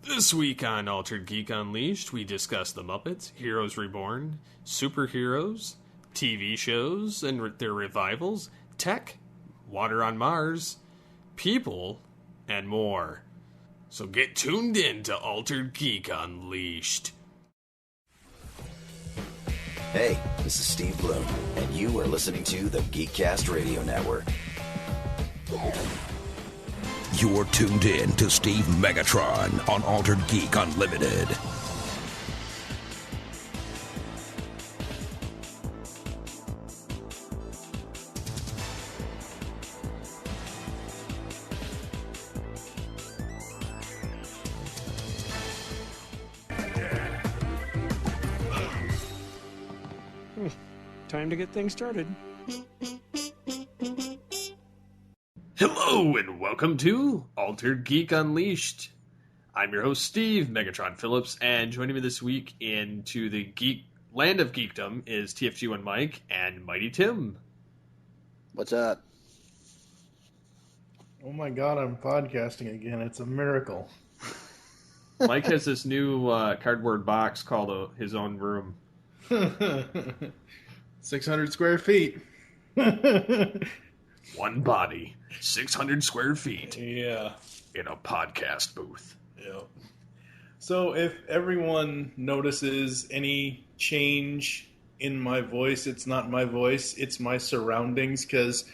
This week on Altered Geek Unleashed, we discuss the Muppets, Heroes Reborn, superheroes, TV shows and their revivals, tech, water on Mars, people, and more. So get tuned in to Altered Geek Unleashed. Hey, this is Steve Bloom, and you are listening to the Geekcast Radio Network. You're tuned in to Steve Megatron on Altered Geek Unlimited. Time to get things started. Hello and welcome to Altered Geek Unleashed. I'm your host Steve, Megatron Phillips, and joining me this week into the geek land of geekdom is TFG1 Mike and Mighty Tim. What's up? Oh my god, I'm podcasting again. It's a miracle. Mike has this new cardboard box called his own room. 600 square feet. One body, 600 square feet. Yeah. In a podcast booth. Yeah. So if everyone notices any change in my voice, it's not my voice, it's my surroundings, because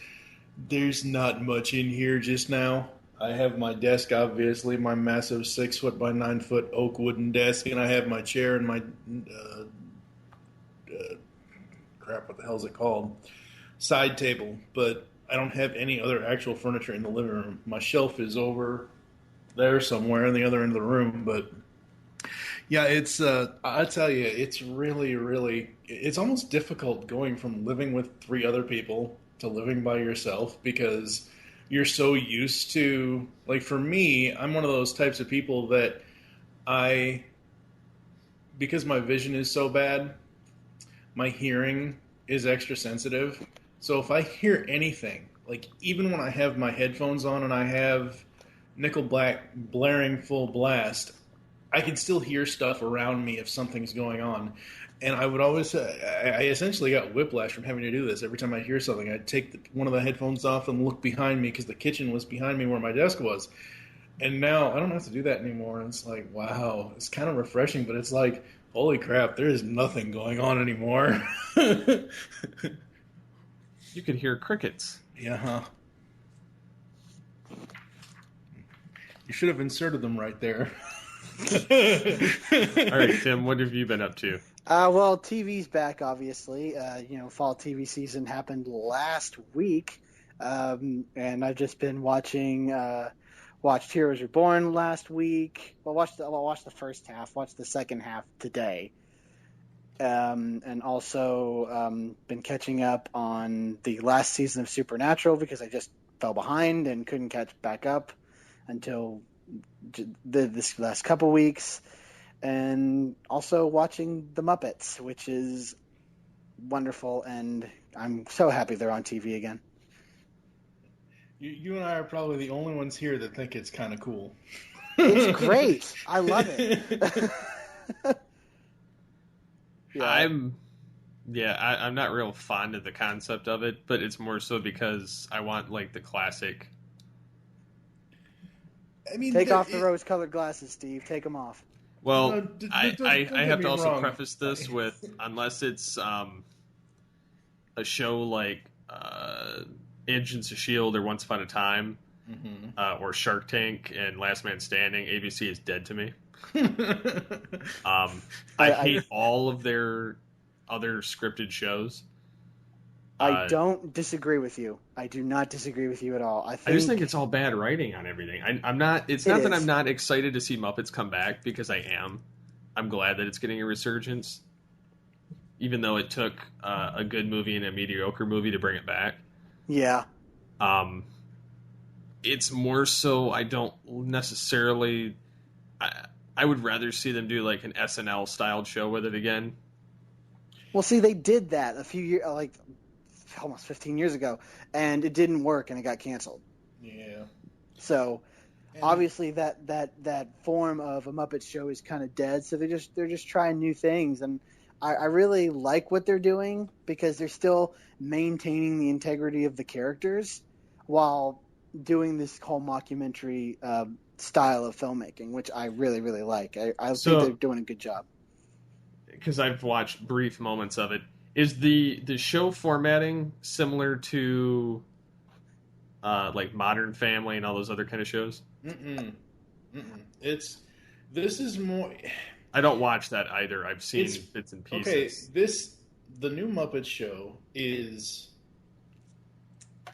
there's not much in here just now. I have my desk, obviously, my massive 6 foot by 9 foot oak wooden desk, and I have my chair and my crap, what the hell is it called? Side table, but I don't have any other actual furniture in the living room. My shelf is over there somewhere in the other end of the room, but yeah, it's, I tell you, it's really, it's almost difficult going from living with 3 other people to living by yourself, because you're so used to, like for me, I'm one of those types of people that because my vision is so bad, my hearing is extra sensitive. So if I hear anything, like even when I have my headphones on and I have Nickelback blaring full blast, I can still hear stuff around me if something's going on. And I would always, I essentially got whiplash from having to do this. Every time I hear something, I'd take one of the headphones off and look behind me because the kitchen was behind me where my desk was. And now I don't have to do that anymore. And it's like, wow, it's kind of refreshing, but it's like, holy crap, there is nothing going on anymore. You could hear crickets. Yeah, huh? You should have inserted them right there. All right, Tim, what have you been up to? Well, TV's back, obviously. Fall TV season happened last week, and I've just been watched Heroes Reborn last week. Well, watched the first half, watched the second half today, and also been catching up on the last season of Supernatural because I just fell behind and couldn't catch back up until this last couple weeks. And also watching the Muppets, which is wonderful, and I'm so happy they're on TV again. You and I are probably the only ones here that think it's kind of cool. It's great. I love it. I'm not real fond of the concept of it, but it's more so because I want like the classic. I mean, take off the rose-colored glasses, Steve. Take them off. Well, No, I have to also wrong. preface this with, unless it's a show like Agents of S.H.I.E.L.D. or Once Upon a Time, or Shark Tank and Last Man Standing, ABC is dead to me. I hate all of their other scripted shows. I don't disagree with you. I do not disagree with you at all. I just think it's all bad writing on everything. I'm not that I'm not excited to see Muppets come back, because I am. I'm glad that it's getting a resurgence, even though it took a good movie and a mediocre movie to bring it back. Yeah. It's more so I don't necessarily. I would rather see them do like an SNL styled show with it again. Well, see, they did that a few years, almost 15 years ago, and it didn't work, and it got canceled. Yeah. So obviously that form of a Muppet show is kind of dead, so they're just trying new things, and I really like what they're doing because they're still maintaining the integrity of the characters while doing this whole mockumentary style of filmmaking, which I really, really like. I think they're doing a good job. Because I've watched brief moments of it. Is the show formatting similar to like Modern Family and all those other kind of shows? This is more. I don't watch that either. I've seen bits and pieces. Okay, the new Muppet show is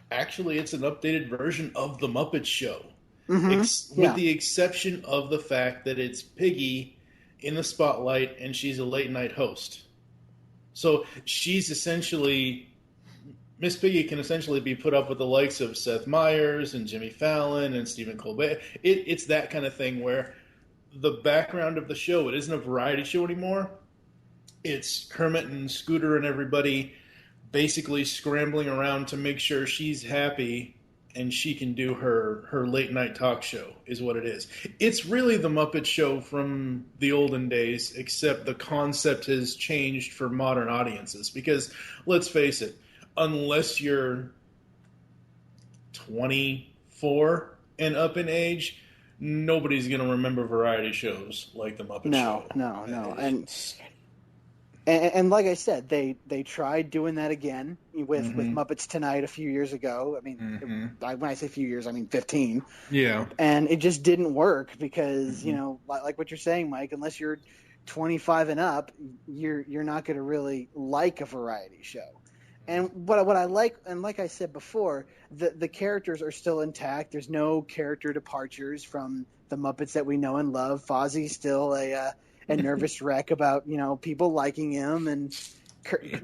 actually it's an updated version of the Muppet Show, with the exception of the fact that it's Piggy in the spotlight and she's a late night host. So she's essentially Miss Piggy can essentially be put up with the likes of Seth Meyers and Jimmy Fallon and Stephen Colbert. It's that kind of thing where the background of the show, it isn't a variety show anymore. It's Kermit and Scooter and everybody basically scrambling around to make sure she's happy and she can do her late night talk show is what it is. It's really the Muppet Show from the olden days, except the concept has changed for modern audiences. Because let's face it, unless you're 24 and up in age, nobody's going to remember variety shows like the Muppet Show. No. And like I said, they tried doing that again with Muppets Tonight a few years ago. I mean, when I say a few years, I mean 15. Yeah. And it just didn't work because, you know, like what you're saying, Mike, unless you're 25 and up, you're not going to really like a variety show. And what I like, and like I said before, the characters are still intact. There's no character departures from the Muppets that we know and love. Fozzie's still a nervous wreck about, you know, people liking him, and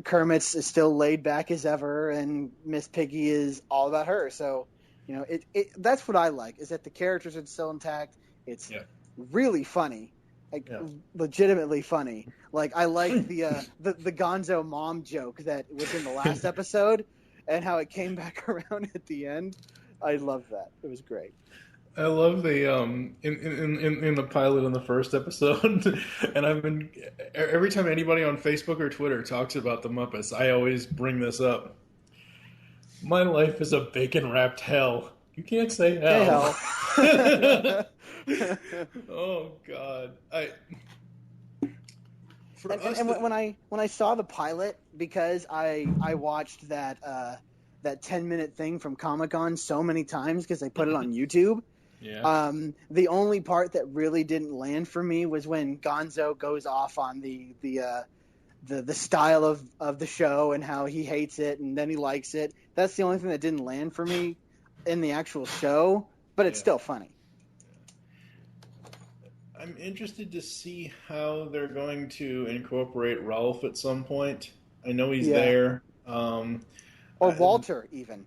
Kermit's is still laid back as ever, and Miss Piggy is all about her. So, you know, that's what I like, is that the characters are still intact. It's really funny. Legitimately funny. Like, I like the Gonzo mom joke that was in the last episode and how it came back around at the end. I love that. It was great. I love the in the pilot in the first episode, and every time anybody on Facebook or Twitter talks about the Muppets, I always bring this up. My life is a bacon wrapped hell. You can't say hell. Hey, hell. Oh God! When I saw the pilot, because I watched that 10-minute thing from Comic-Con so many times because they put it on YouTube. Yeah. The only part that really didn't land for me was when Gonzo goes off on the style of the show and how he hates it and then he likes it. That's the only thing that didn't land for me in the actual show, but it's still funny. I'm interested to see how they're going to incorporate Ralph at some point. I know he's there. Or Walter, even.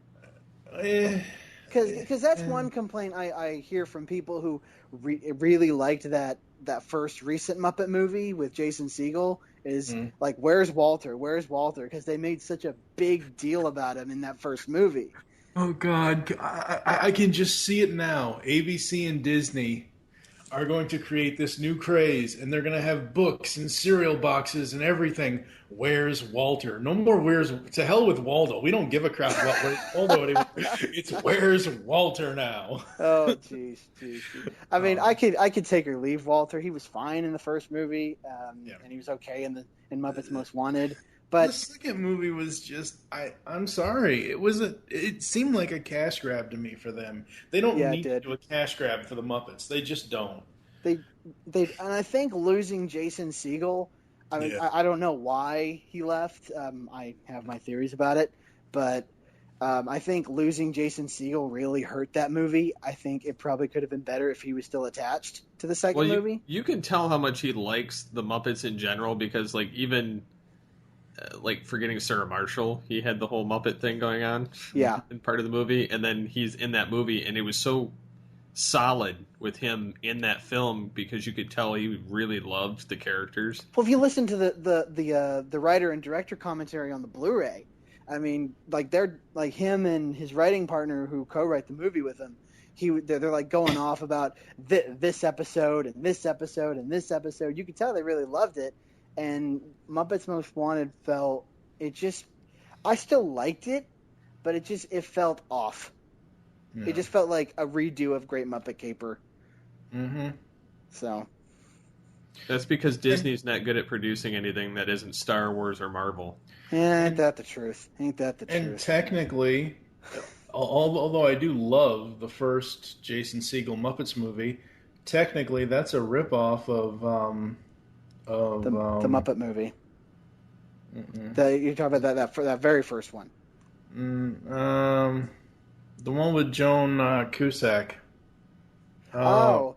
Because that's one complaint I hear from people who really liked that first recent Muppet movie with Jason Segel is like, where's Walter? Where's Walter? Because they made such a big deal about him in that first movie. Oh, God. I can just see it now. ABC and Disney are going to create this new craze, and they're going to have books and cereal boxes and everything. Where's Walter? No more where's... To hell with Waldo. We don't give a crap about where's Waldo anymore. It's where's Walter now. Oh, jeez. I mean, I could take or leave Walter. He was fine in the first movie, and he was okay in Muppets Most Wanted. But the second movie was just... I'm sorry. It seemed like a cash grab to me for them. They don't need to do a cash grab for the Muppets. They just don't. And I think losing Jason Segel, I mean, I don't know why he left. I have my theories about it, but I think losing Jason Segel really hurt that movie. I think it probably could have been better if he was still attached to the second movie. You can tell how much he likes the Muppets in general because, like, even like forgetting Sarah Marshall, he had the whole Muppet thing going on. Yeah, in part of the movie, and then he's in that movie, and it was so solid with him in that film because you could tell he really loved the characters. Well, if you listen to the writer and director commentary on the Blu-ray, I mean, like they're like him and his writing partner who co-write the movie with him. they're like going off about this episode and this episode and this episode. You could tell they really loved it. And Muppets Most Wanted felt, I still liked it, but it felt off. Yeah. It just felt like a redo of Great Muppet Caper. Mm-hmm. So. That's because Disney's not good at producing anything that isn't Star Wars or Marvel. Ain't that the truth? And technically, although I do love the first Jason Segel Muppets movie, technically that's a ripoff of the Muppet movie. You're talking about that very first one. The one with Joan Cusack. The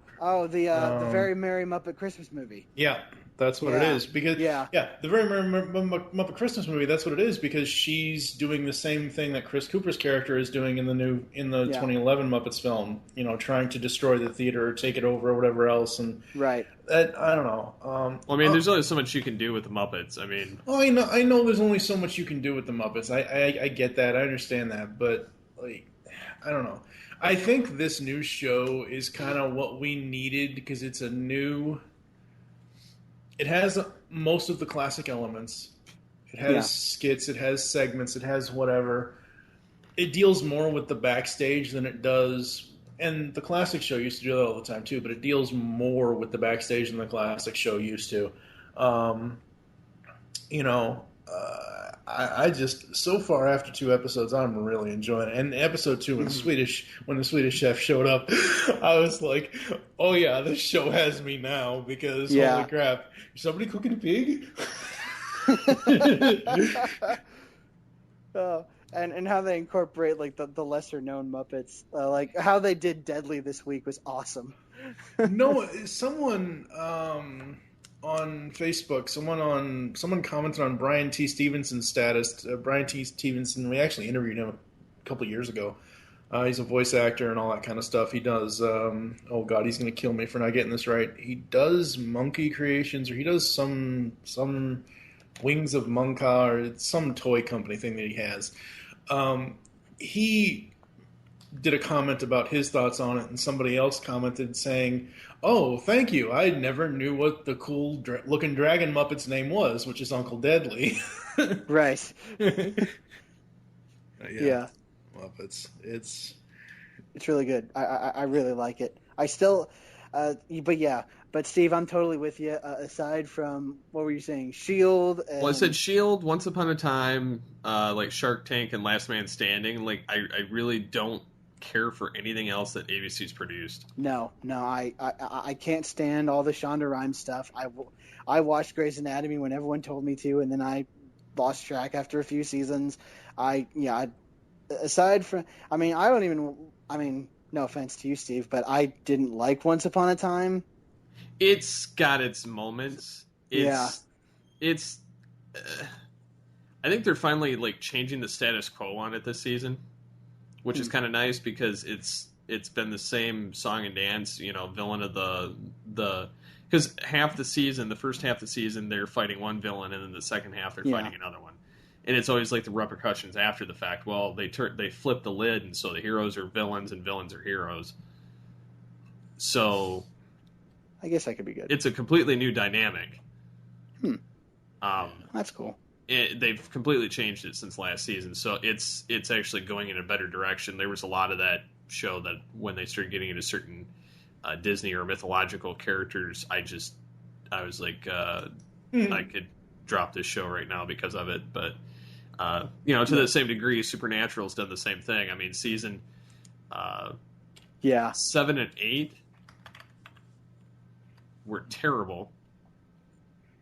Very Merry Muppet Christmas movie. Yeah, that's what it is. Because the Very Merry Muppet Christmas movie. That's what it is, because she's doing the same thing that Chris Cooper's character is doing in the 2011 Muppets film. You know, trying to destroy the theater, or take it over, or whatever else. And right. I don't know. There's only so much you can do with the Muppets. I know. There's only so much you can do with the Muppets. I get that. I understand that, but I don't know. I think this new show is kind of what we needed, because it's a new... It has most of the classic elements. It has skits, it has segments, it has whatever. It deals more with the backstage than it does... And the classic show used to do that all the time too, but it deals more with the backstage than the classic show used to. I just, so far after 2 episodes, I'm really enjoying it. And episode 2, when the Swedish chef showed up, I was like, oh yeah, this show has me now, because holy crap, is somebody cooking a pig? And how they incorporate like the lesser known Muppets, like how they did Deadly this week was awesome. No, someone on Facebook, someone commented on Brian T. Stevenson's status. Brian T. Stevenson, we actually interviewed him a couple of years ago. He's a voice actor and all that kind of stuff. He does, oh God, he's going to kill me for not getting this right. He does Monkey Creations, or he does some Wings of Monka, or it's some toy company thing that he has. He did a comment about his thoughts on it, and somebody else commented saying, oh, thank you. I never knew what the cool looking dragon Muppet's name was, which is Uncle Deadly. Right. Yeah. Muppets. It's really good. I really like it. I still, but Steve, I'm totally with you. Aside from, what were you saying? S.H.I.E.L.D. Well, I said S.H.I.E.L.D., Once Upon a Time, like Shark Tank and Last Man Standing. Like, I really don't care for anything else that ABC's produced. No, I can't stand all the Shonda Rhimes stuff. I watched Grey's Anatomy when everyone told me to, and then I lost track after a few seasons. Aside from, no offense to you, Steve, but I didn't like Once Upon a Time. It's got its moments. I think they're finally like changing the status quo on it this season, which is kind of nice, because it's been the same song and dance, villain of the because half the season, the first half of the season, they're fighting one villain, and then the second half they're fighting another one, and it's always like the repercussions after the fact. Well, they flip the lid, and so the heroes are villains and villains are heroes. So I guess that could be good. It's a completely new dynamic. That's cool. They've completely changed it since last season, so it's actually going in a better direction. There was a lot of that show that when they started getting into certain Disney or mythological characters, I was like, I could drop this show right now because of it. But to the same degree, Supernatural's done the same thing. I mean, season 7 and 8 were terrible.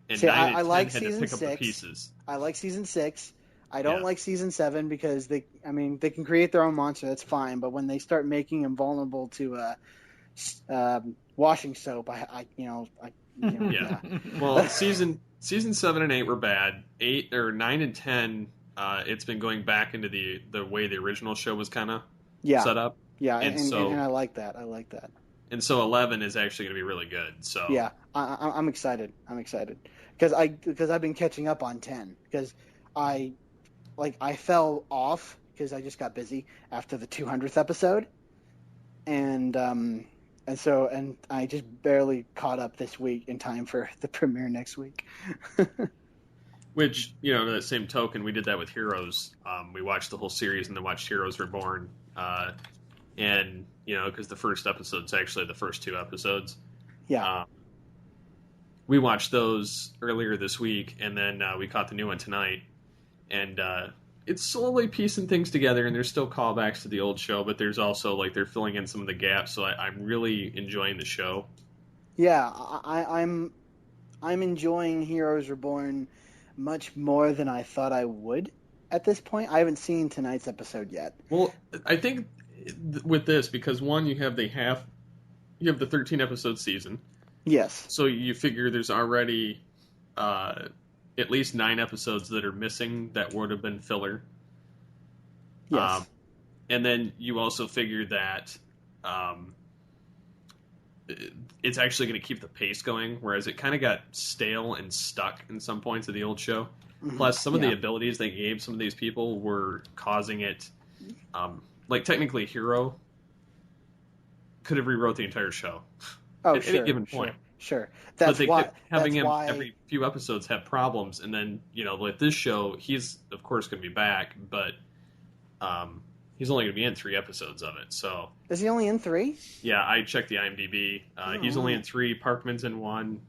And See, 9 and I 10 like had to season pick up the 6. pieces. I like season 6. I don't like season 7 because they can create their own monster. That's fine. But when they start making them vulnerable to washing soap, Well, season 7 and 8 were bad. 9 and 10, it's been going back into the way the original show was kind of set up. Yeah, and I like that. And so 11 is actually going to be really good. So yeah, I'm excited. Because I've been catching up on 10 because I fell off because I just got busy after the 200th episode, and I just barely caught up this week in time for the premiere next week. Which, to that same token, we did that with Heroes. We watched the whole series and then watched Heroes Reborn. And, because the first episode's actually the first 2 episodes. Yeah. We watched those earlier this week, and then we caught the new one tonight. And it's slowly piecing things together, and there's still callbacks to the old show, but there's also, they're filling in some of the gaps, so I'm really enjoying the show. Yeah, I'm enjoying Heroes Reborn much more than I thought I would at this point. I haven't seen tonight's episode yet. Well, I think with this, because one, you have the 13-episode season. Yes. So you figure there's already at least 9 episodes that are missing that would have been filler. Yes. And then you also figure that it's actually going to keep the pace going, whereas it kind of got stale and stuck in some points of the old show. Mm-hmm. Plus, some of the abilities they gave some of these people were causing it... technically, Hero could have rewrote the entire show at any given point. Sure. That's but why kept having him every few episodes have problems, and then with this show, he's of course going to be back, but he's only going to be in 3 episodes of it. So is he only in 3? Yeah, I checked the IMDb. He's only in 3. Parkman's in 1.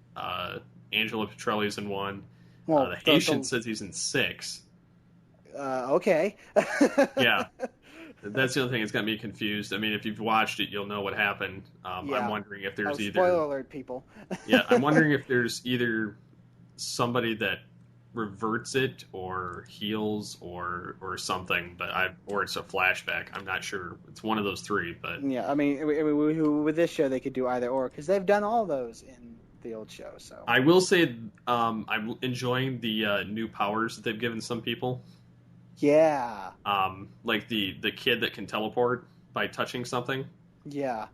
Angela Petrelli's in 1. Well, the Haitian says he's in 6. Okay. Yeah. That's the other thing that's got me confused. I mean, if you've watched it, you'll know what happened. I'm wondering if there's either... Spoiler alert, people. Yeah, I'm wondering if there's either somebody that reverts it or heals or something, or it's a flashback. I'm not sure. It's one of those 3, but... Yeah, I mean, with this show, they could do either or, because they've done all those in the old show, so... I will say I'm enjoying the new powers that they've given some people. Yeah. Like the kid that can teleport by touching something. Yeah.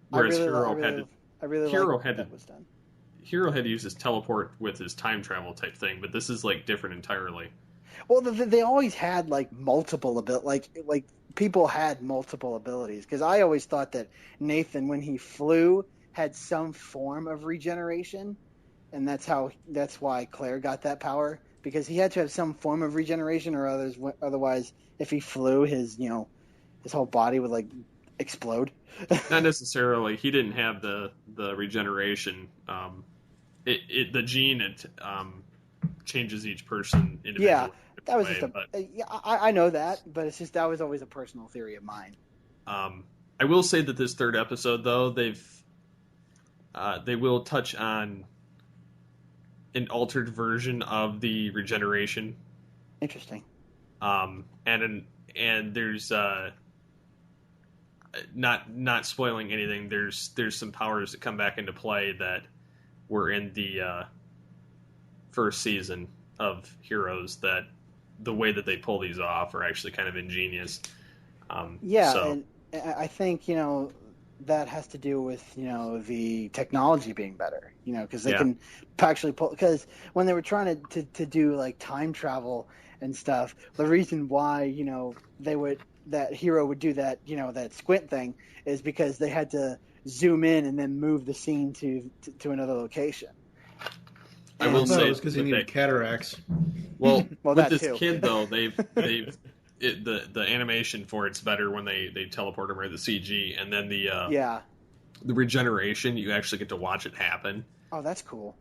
Whereas Hero had to use his teleport with his time travel type thing, but this is different entirely. Well, they always had multiple abilities. Like people had multiple abilities, because I always thought that Nathan, when he flew, had some form of regeneration, and that's why Claire got that power. Because he had to have some form of regeneration, or otherwise, if he flew, his whole body would explode. Not necessarily. He didn't have the regeneration. The gene changes each person individually. Yeah, that was I know that, but it's just that was always a personal theory of mine. I will say that this 3rd episode, though, they will touch on an altered version of the regeneration. Interesting. And there's not spoiling anything. There's some powers that come back into play that were in the first season of Heroes, that the way that they pull these off are actually kind of ingenious. And I think that has to do with the technology being better, because they can actually pull, because when they were trying to do time travel and stuff, the reason why that Hero would do that that squint thing is because they had to zoom in and then move the scene to another location. I will say it's because he needed cataracts. Well, with this too. kid though, they've the animation for it's better when they teleport him, or the CG, and then the regeneration, you actually get to watch it happen. Oh, that's cool.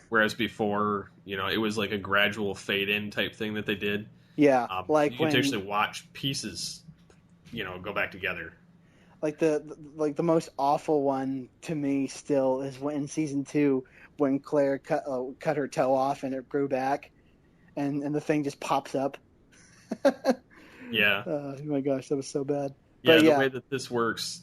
Whereas before, it was like a gradual fade in type thing that they did. Yeah, you get to actually watch pieces, go back together. The most awful one to me still is when in season 2, when Claire cut her toe off and it grew back, and the thing just pops up. Yeah. Oh my gosh, that was so bad. Yeah, the way that this works,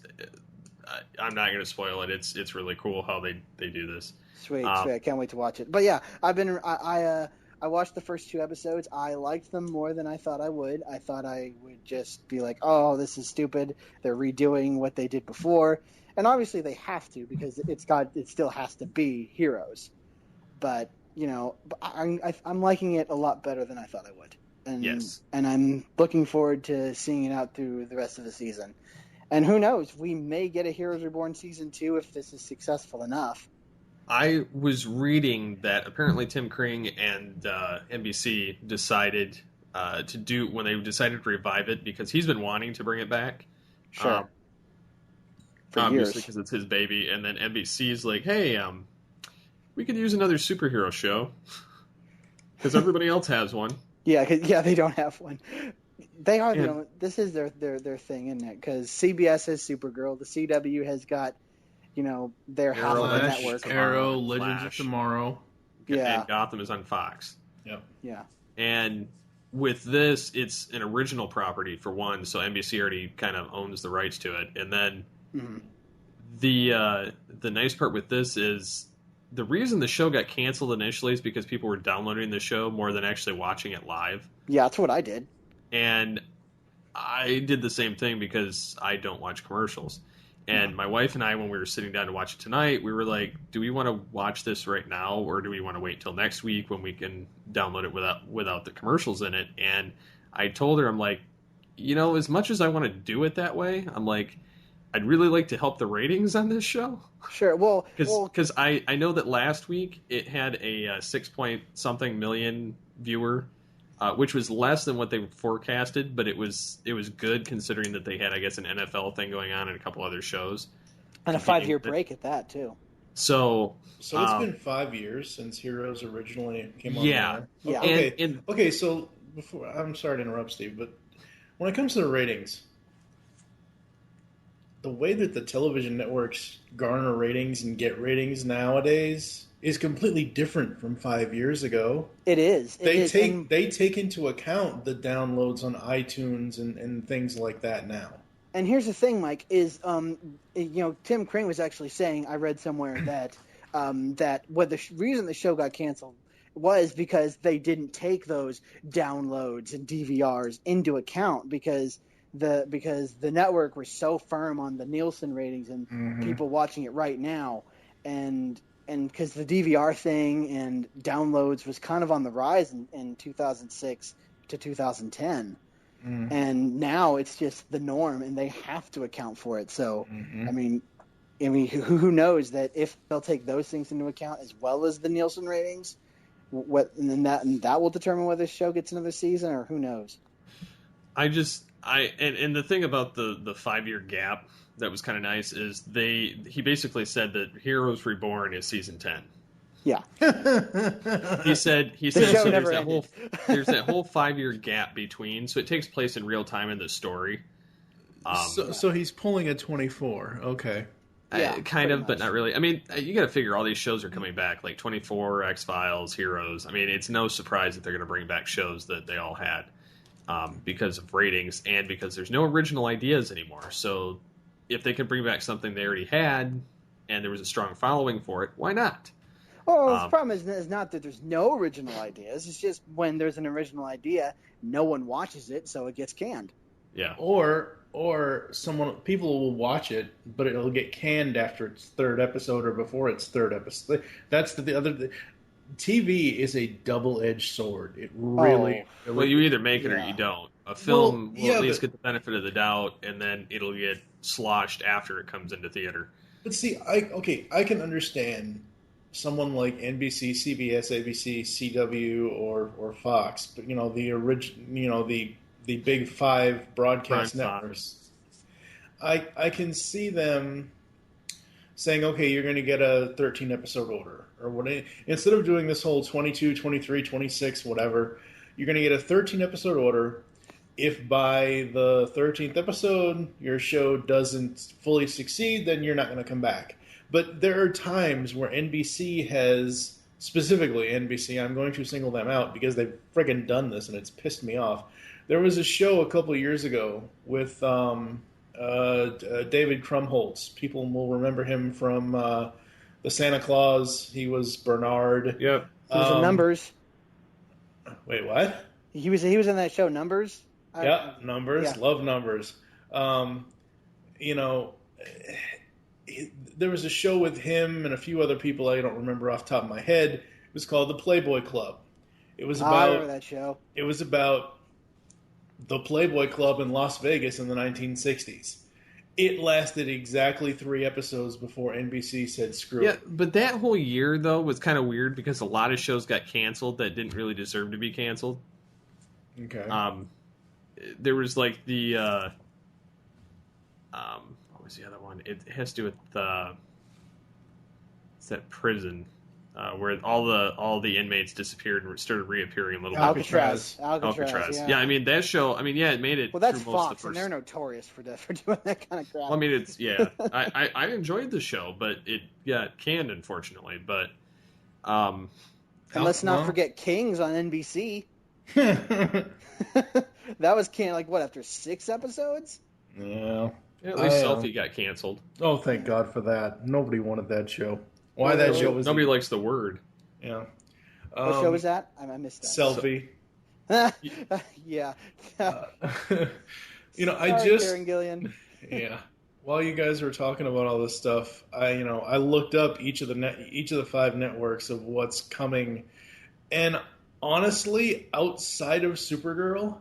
I'm not going to spoil it. It's really cool how they do this. Sweet. I can't wait to watch it. But yeah, I watched the first 2 episodes. I liked them more than I thought I would. I thought I would just be like, oh, this is stupid. They're redoing what they did before. And obviously they have to, because it still has to be Heroes. But, I'm liking it a lot better than I thought I would. And, yes. And I'm looking forward to seeing it out through the rest of the season. And who knows? We may get a Heroes Reborn Season 2 if this is successful enough. I was reading that apparently Tim Kring and NBC decided to do, when they decided to revive it, because he's been wanting to bring it back. Sure. For obviously, years. because it's his baby. And then NBC's like, hey, we could use another superhero show. Because everybody else has one. Yeah, they don't have one. They are the only, this is their thing, isn't it? Because CBS has Supergirl, the CW has got, their half of the Flash, network. Arrow, Legends of Flash. Tomorrow. Yeah. And Gotham is on Fox. Yep. Yeah. And with this, it's an original property, for one, so NBC already kind of owns the rights to it. And then the nice part with this is the reason the show got canceled initially is because people were downloading the show more than actually watching it live. Yeah, that's what I did. And I did the same thing because I don't watch commercials. And my wife and I, when we were sitting down to watch it tonight, we were like, do we want to watch this right now, or do we want to wait till next week when we can download it without the commercials in it? And I told her, I'm like, as much as I want to do it that way, I'm like, I'd really like to help the ratings on this show. Sure. Well, because I know that last week it had a 6-point-something million viewer, which was less than what they forecasted, but it was good considering that they had, I guess, an NFL thing going on and a couple other shows. And a 5-year break at that, too. So it's been 5 years since Heroes originally came on. Yeah. Yeah. Okay. Okay. So I'm sorry to interrupt, Steve, but when it comes to the ratings, the way that the television networks garner ratings and get ratings nowadays is completely different from 5 years ago. It is. They take into account the downloads on iTunes and things like that now. And here's the thing, Mike, is Tim Crane was actually saying, I read somewhere that the reason the show got canceled was because they didn't take those downloads and DVRs into account because the network was so firm on the Nielsen ratings and people watching it right now, and because the DVR thing and downloads was kind of on the rise in 2006 to 2010. And now it's just the norm, and they have to account for it. So, I mean, who knows that if they'll take those things into account as well as the Nielsen ratings, and that will determine whether the show gets another season, or who knows. And the thing about the 5-year gap that was kind of nice is he basically said that Heroes Reborn is season 10. Yeah. He said show so never there's that whole 5-year gap between, so it takes place in real time in the story. So he's pulling a 24. Okay. Yeah, kind of, much. but not really. I mean, you got to figure all these shows are coming back, like 24, X-Files, Heroes. I mean, it's no surprise that they're going to bring back shows that they all had because of ratings and because there's no original ideas anymore. So if they can bring back something they already had and there was a strong following for it, why not? Well, the problem is not that there's no original ideas. It's just when there's an original idea, no one watches it, so it gets canned. Yeah. Or people will watch it, but it'll get canned after its third episode or before its third episode. That's the other. TV is a double-edged sword. It really. Well, you either make it or you don't. A film will at least but, get the benefit of the doubt, and then it'll get sloshed after it comes into theater. But see, I can understand someone like NBC, CBS, ABC, CW, or Fox, but the big five broadcast networks. I can see them saying, okay, you're going to get a 13 episode order, or what? Instead of doing this whole 22, 23, 26, whatever, you're going to get a 13 episode order. If by the 13th episode your show doesn't fully succeed, then you're not going to come back. But there are times where NBC has, specifically NBC, I'm going to single them out because they've friggin' done this and it's pissed me off. There was a show a couple of years ago with David Krumholtz. People will remember him from the Santa Claus. He was Bernard. Yep. He was in Numbers. Wait, what? He was in that show Numbers. Numbers. Yeah. Love Numbers. There was a show with him and a few other people I don't remember off the top of my head. It was called the Playboy Club. It was about I remember that show. It was about the Playboy Club in Las Vegas in the 1960s. it lasted exactly 3 episodes before NBC said screw Yeah, it. but that whole year, though, was kind of weird because a lot of shows got canceled that didn't really deserve to be canceled. Okay. There was like the what was the other one? It has to do with it's that prison where all the inmates disappeared and started reappearing a little bit. Alcatraz. Yeah, I mean that show. I mean, yeah, it made it. Well, that's through most Fox, of the and first... they're notorious for doing that kind of crap. Well, I mean, it's I enjoyed the show, but it got canned, unfortunately. But and let's not forget Kings on NBC. That was canned, like, what, after 6 episodes? Yeah. At least Selfie got canceled. Oh, thank God for that. Nobody wanted that show. Why that show was... Nobody likes the word. Yeah. What show was that? I missed that. Selfie. Yeah. Karen Gillian. Yeah. While you guys were talking about all this stuff, I looked up each of the 5 networks of what's coming, and honestly, outside of Supergirl,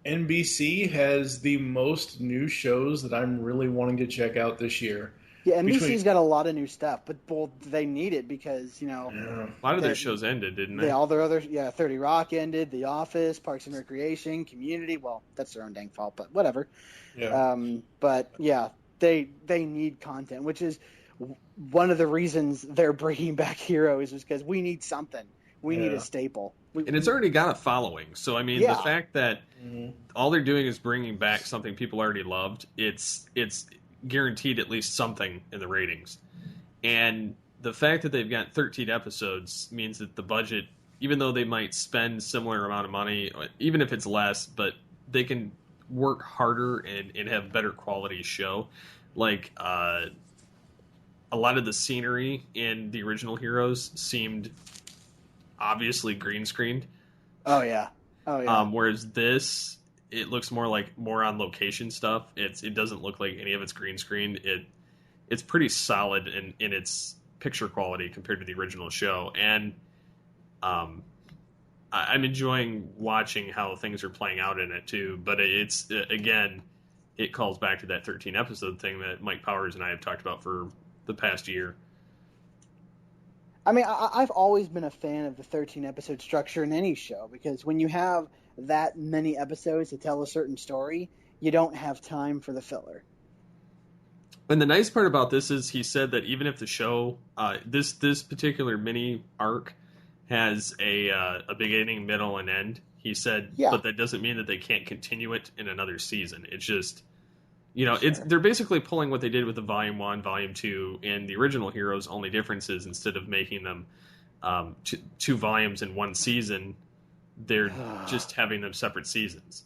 NBC has the most new shows that I'm really wanting to check out this year. Yeah, NBC's got a lot of new stuff, but they need it because, a lot of their shows ended, didn't they? All their other, 30 Rock ended, The Office, Parks and Recreation, Community. Well, that's their own dang fault, but whatever. Yeah. But yeah, they need content, which is one of the reasons they're bringing back Heroes, is because we need something. We need a staple. And it's already got a following. So, I mean, the fact that all they're doing is bringing back something people already loved, it's guaranteed at least something in the ratings. And the fact that they've got 13 episodes means that the budget, even though they might spend similar amount of money, even if it's less, but they can work harder and have better quality show. Like, a lot of the scenery in the original Heroes seemed obviously green screened. Oh yeah. Whereas this, it looks more on location stuff. It doesn't look like any of it's green screened. It's pretty solid in its picture quality compared to the original show, and I'm enjoying watching how things are playing out in it too. But it's again, it calls back to that 13 episode thing that Mike Powers and I have talked about for the past year. I mean, I've always been a fan of the 13-episode structure in any show, because when you have that many episodes to tell a certain story, you don't have time for the filler. And the nice part about this is he said that even if the show, this particular mini arc has a beginning, middle, and end, he said, but that doesn't mean that they can't continue it in another season. It's just... they're basically pulling what they did with the Volume 1, Volume 2, and the original Heroes. Only difference is instead of making them 2 volumes in one season, they're just having them separate seasons.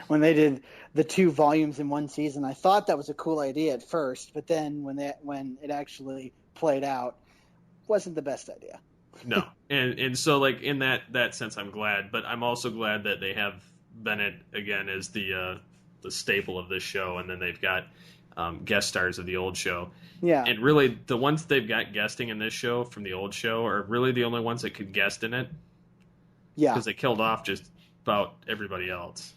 When they did the 2 volumes in one season, I thought that was a cool idea at first, but then when it actually played out, wasn't the best idea. No, and so like in that sense, I'm glad, but I'm also glad that they have Bennett again as the staple of this show, and then they've got guest stars of the old show. Yeah. And really, the ones they've got guesting in this show from the old show are really the only ones that could guest in it. Yeah. Because they killed off just about everybody else.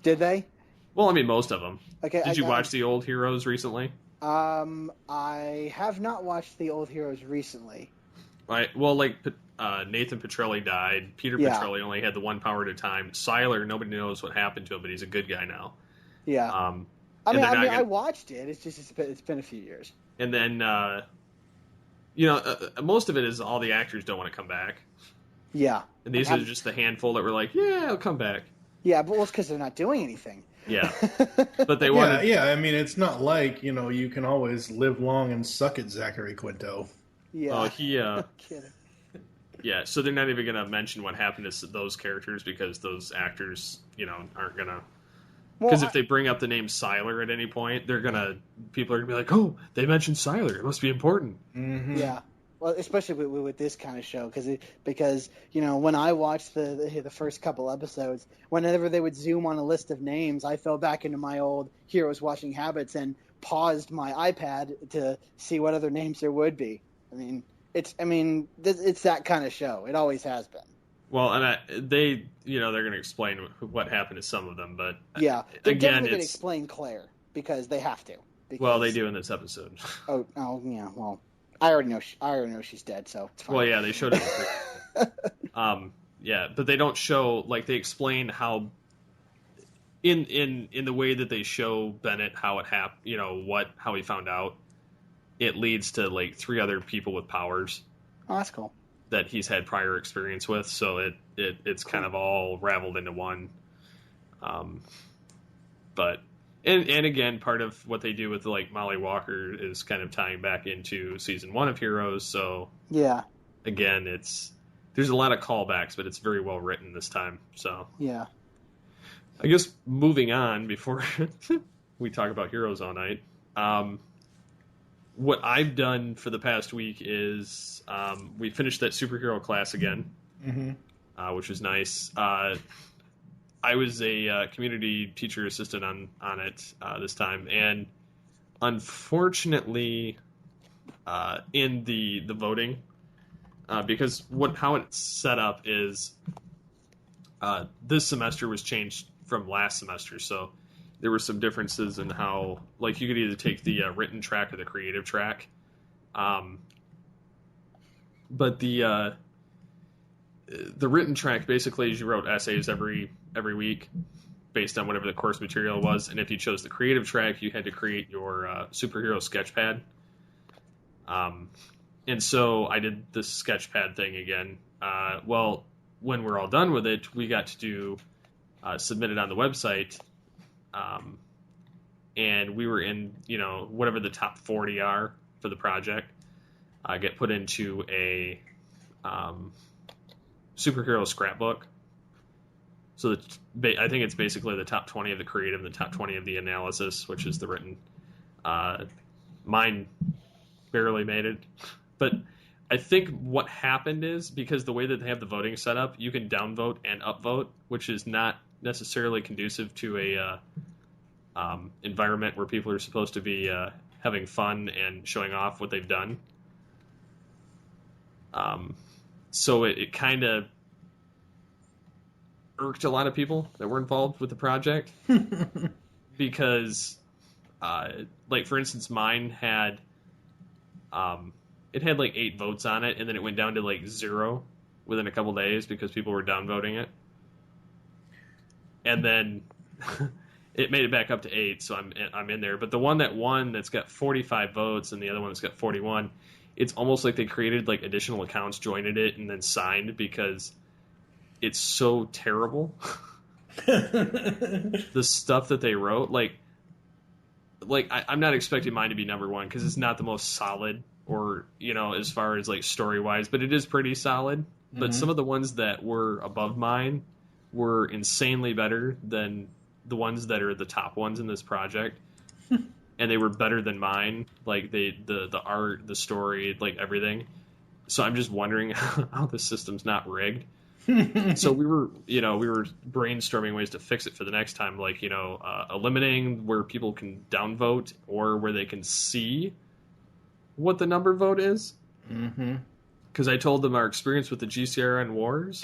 Did they? Well, I mean, most of them. Okay. Did you watch the old Heroes recently? I have not watched the old Heroes recently. Nathan Petrelli died. Peter Petrelli only had the one power at a time. Siler, nobody knows what happened to him, but he's a good guy now. Yeah. I watched it. It's just it's been a few years. And then, most of it is all the actors don't want to come back. Yeah. And these are just the handful that were like, yeah, I'll come back. Yeah, but it's because they're not doing anything. Yeah. But they wanted... Yeah, I mean, it's not like, you can always live long and suck at Zachary Quinto. Yeah. Oh, he... kidding. Yeah, so they're not even going to mention what happened to those characters because those actors, aren't going to... Because if they bring up the name Siler at any point, people are going to be like, oh, they mentioned Siler. It must be important. Mm-hmm. Yeah. Well, especially with this kind of show, because when I watched the first couple episodes, whenever they would zoom on a list of names, I fell back into my old Heroes watching habits and paused my iPad to see what other names there would be. It's that kind of show. It always has been. Well, and they're going to explain what happened to some of them, but yeah, they're again, definitely going to explain Claire because they have to. Because, Well, they do in this episode. Oh, yeah. Well, I already know she's dead, so it's fine. Well, yeah, they showed it. Yeah, but they don't show, like, they explain how, in the way that they show Bennett how it happened, you know, how he found out, it leads to, like, 3 other people with powers. Oh, that's cool. That he's had prior experience with, so it's kind of all raveled into one. But, and again, part of what they do with, like, Molly Walker is kind of tying back into season 1 of Heroes, so... Yeah. Again, there's a lot of callbacks, but it's very well written this time. So yeah, I guess moving on before we talk about Heroes all night. What I've done for the past week is we finished that superhero class again, which was nice. I was a community teacher assistant on it this time, and unfortunately, in the voting. Because how it's set up is this semester was changed from last semester, so there were some differences in how, like, you could either take the written track or the creative track. But the written track basically is you wrote essays every week based on whatever the course material was, and if you chose the creative track, you had to create your superhero sketchpad. And so I did the sketchpad thing again. Well, when we're all done with it, we got to do submit it on the website. And we were in, you know, whatever the top 40 are for the project, get put into a superhero scrapbook. So I think it's basically the top 20 of the creative and the top 20 of the analysis, which is the written. Mine barely made it. But I think what happened is, because the way that they have the voting set up, you can downvote and upvote, which is not necessarily conducive to a environment where people are supposed to be having fun and showing off what they've done. So it kind of irked a lot of people that were involved with the project. Because, like, for instance, mine had... it had like 8 votes on it, and then it went down to like 0 within a couple days because people were downvoting it. And then it made it back up to 8, so I'm in there. But the one that won, that's got 45 votes, and the other one that's got 41, it's almost like they created like additional accounts, joined it, and then signed, because it's so terrible. The stuff that they wrote, I'm not expecting mine to be number 1 because it's not the most solid, or, you know, as far as like story wise, but it is pretty solid. But some of the ones that were above mine were insanely better than the ones that are the top ones in this project. And they were better than mine, like the art, the story, like everything. So I'm just wondering how the system's not rigged. So we were brainstorming ways to fix it for the next time, like, you know, eliminating where people can downvote, or where they can see what the number vote is. Because I told them our experience with the GCRN wars.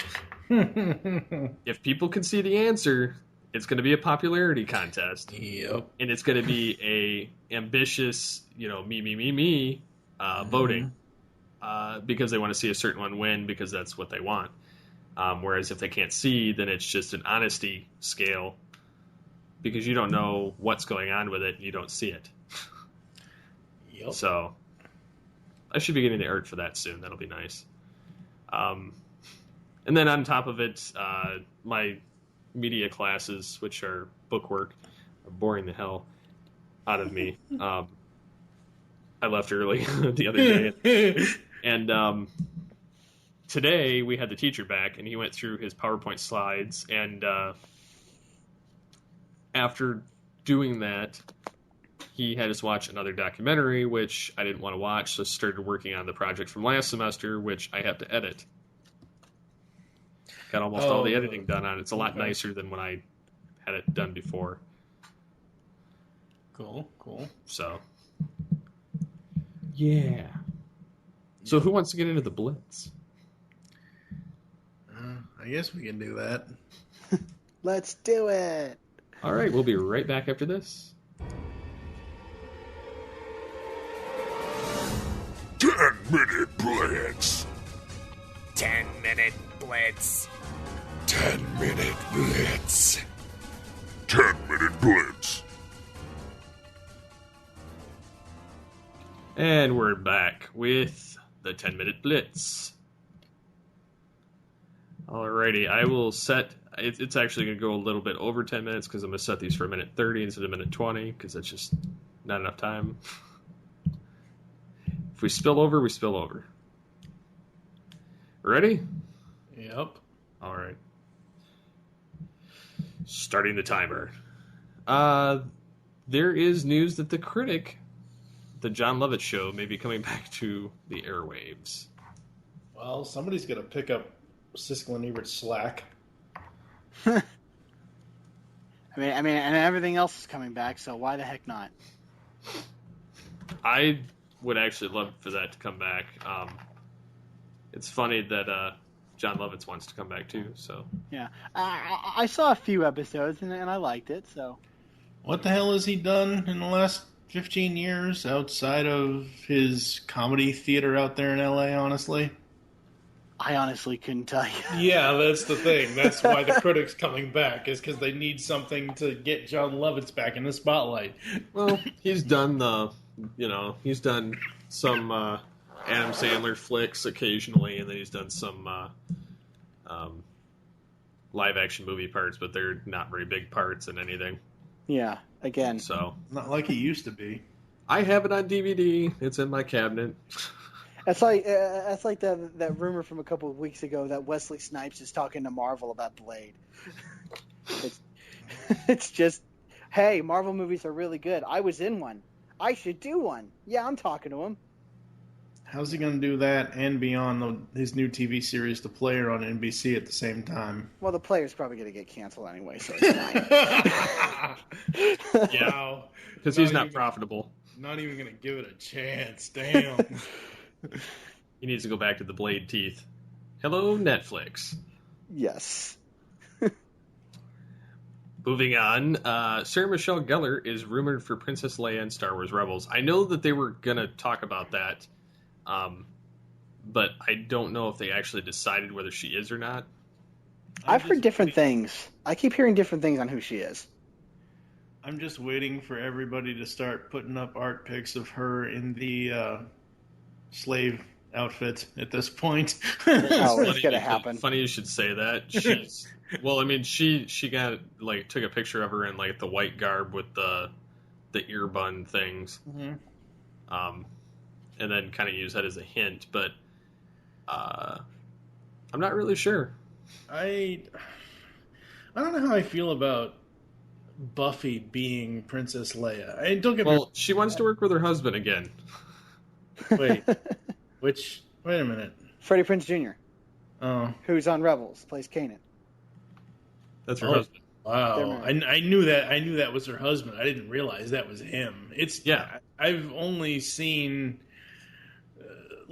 If people can see the answer, it's going to be a popularity contest. Yep. And it's going to be a ambitious, you know, me voting, because they want to see a certain one win, because that's what they want. Whereas if they can't see, then it's just an honesty scale, because you don't know what's going on with it and you don't see it. Yep. So I should be getting the art for that soon. That'll be nice. And then on top of it, my media classes, which are bookwork, are boring the hell out of me. I left early the other day. And today we had the teacher back, and he went through his PowerPoint slides. And after doing that, he had us watch another documentary, which I didn't want to watch, so started working on the project from last semester, which I have to edit. Got almost all the editing done on it. It's a lot nicer than when I had it done before. Cool. So, yeah. So who wants to get into the Blitz? I guess we can do that. Let's do it. All right, we'll be right back after this. 10-minute blitz. 10-minute blitz. 10-minute blitz. 10-minute blitz. And we're back with the 10-minute blitz. Alrighty, I will set... It's actually going to go a little bit over 10 minutes because I'm going to set these for a minute 30 instead of a minute 20 because that's just not enough time. If we spill over, we spill over. Ready? Yep. Alright. Starting the timer. There is news that The Critic, the John Lovett show, may be coming back to the airwaves. Well, somebody's got to pick up Siskel and Ebert's slack. I mean, and everything else is coming back, so why the heck not? I would actually love for that to come back. It's funny that John Lovitz wants to come back too. So yeah, I saw a few episodes and I liked it. So what the hell has he done in the last 15 years outside of his comedy theater out there in LA? Honestly, I honestly couldn't tell you. Yeah, that's the thing. That's why The Critic's coming back, is because they need something to get John Lovitz back in the spotlight. Well, he's done he's done some Adam Sandler flicks occasionally, and then he's done some live action movie parts, but they're not very big parts in anything. Yeah, again. So not like he used to be. I have it on DVD. It's in my cabinet. That's like that rumor from a couple of weeks ago that Wesley Snipes is talking to Marvel about Blade. It's just, hey, Marvel movies are really good. I was in one. I should do one. Yeah, I'm talking to him. How's he going to do that and be on his new TV series, The Player, on NBC at the same time? Well, The Player's probably going to get canceled anyway, so it's fine. Yeah, because he's not profitable. Not even going to give it a chance. Damn. He needs to go back to the Blade teeth. Hello, Netflix. Yes. Moving on, Sarah Michelle Gellar is rumored for Princess Leia in Star Wars Rebels. I know that they were going to talk about that, but I don't know if they actually decided whether she is or not. I've heard different things. I keep hearing different things on who she is. I'm just waiting for everybody to start putting up art pics of her in the slave outfit at this point. Oh, it's going to happen. Funny you should say that. She's... Well, I mean, she got took a picture of her in the white garb with the ear bun things, and then kind of use that as a hint. But I'm not really sure. I don't know how I feel about Buffy being Princess Leia. Don't get me. Well, she wants to work with her husband again. Wait, wait a minute. Freddie Prinze Jr. Oh, who's on Rebels, plays Kanan. That's her husband. Wow, I knew that. I knew that was her husband. I didn't realize that was him. I've only seen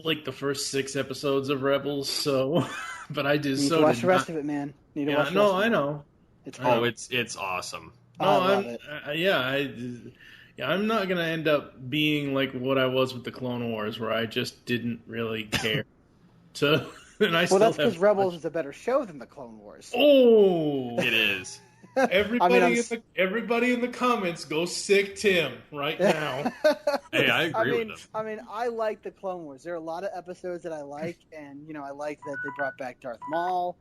the first 6 episodes of Rebels, so but I just need to watch the rest of it, man. Need to watch. No, I know. It's awesome. No, I love it. I'm not gonna end up being like what I was with the Clone Wars, where I just didn't really care. Well, that's because Rebels is a better show than the Clone Wars. Oh, it is. Everybody in the comments, go sick Tim right now. Hey, I agree with them. I mean, I like the Clone Wars. There are a lot of episodes that I like, and I like that they brought back Darth Maul.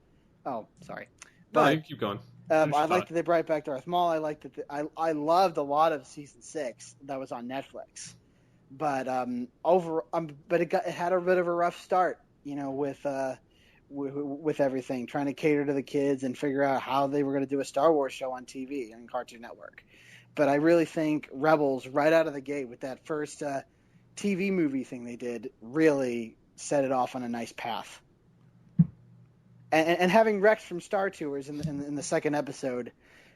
Oh, sorry. No, you keep going. I like that they brought back Darth Maul. I like that. I loved a lot of season 6 that was on Netflix, but it had a bit of a rough start. With everything, trying to cater to the kids and figure out how they were going to do a Star Wars show on TV and Cartoon Network. But I really think Rebels, right out of the gate with that first TV movie thing they did, really set it off on a nice path. And having Rex from Star Tours in the second episode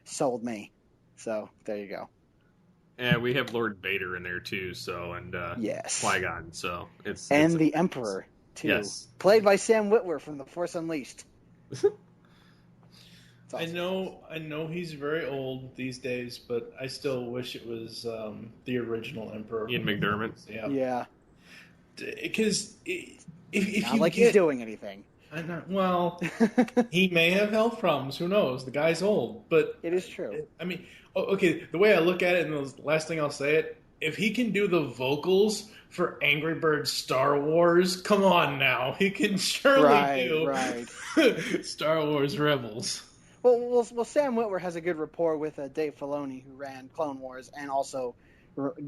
sold me. So there you go. And we have Lord Vader in there too. So yes, Qui-Gon. So it's the Emperor. Too. Yes. Played by Sam Witwer from The Force Unleashed. Awesome. I know he's very old these days, but I still wish it was the original Emperor. Ian McDermott. Yeah. because if Not you like he's doing anything. Well, he may have health problems. Who knows? The guy's old, but It is true. I mean, okay. The way I look at it, and the last thing I'll say it, if he can do the vocals for Angry Birds Star Wars, come on now, he can surely do Star Wars Rebels. Well, Sam Witwer has a good rapport with Dave Filoni, who ran Clone Wars and also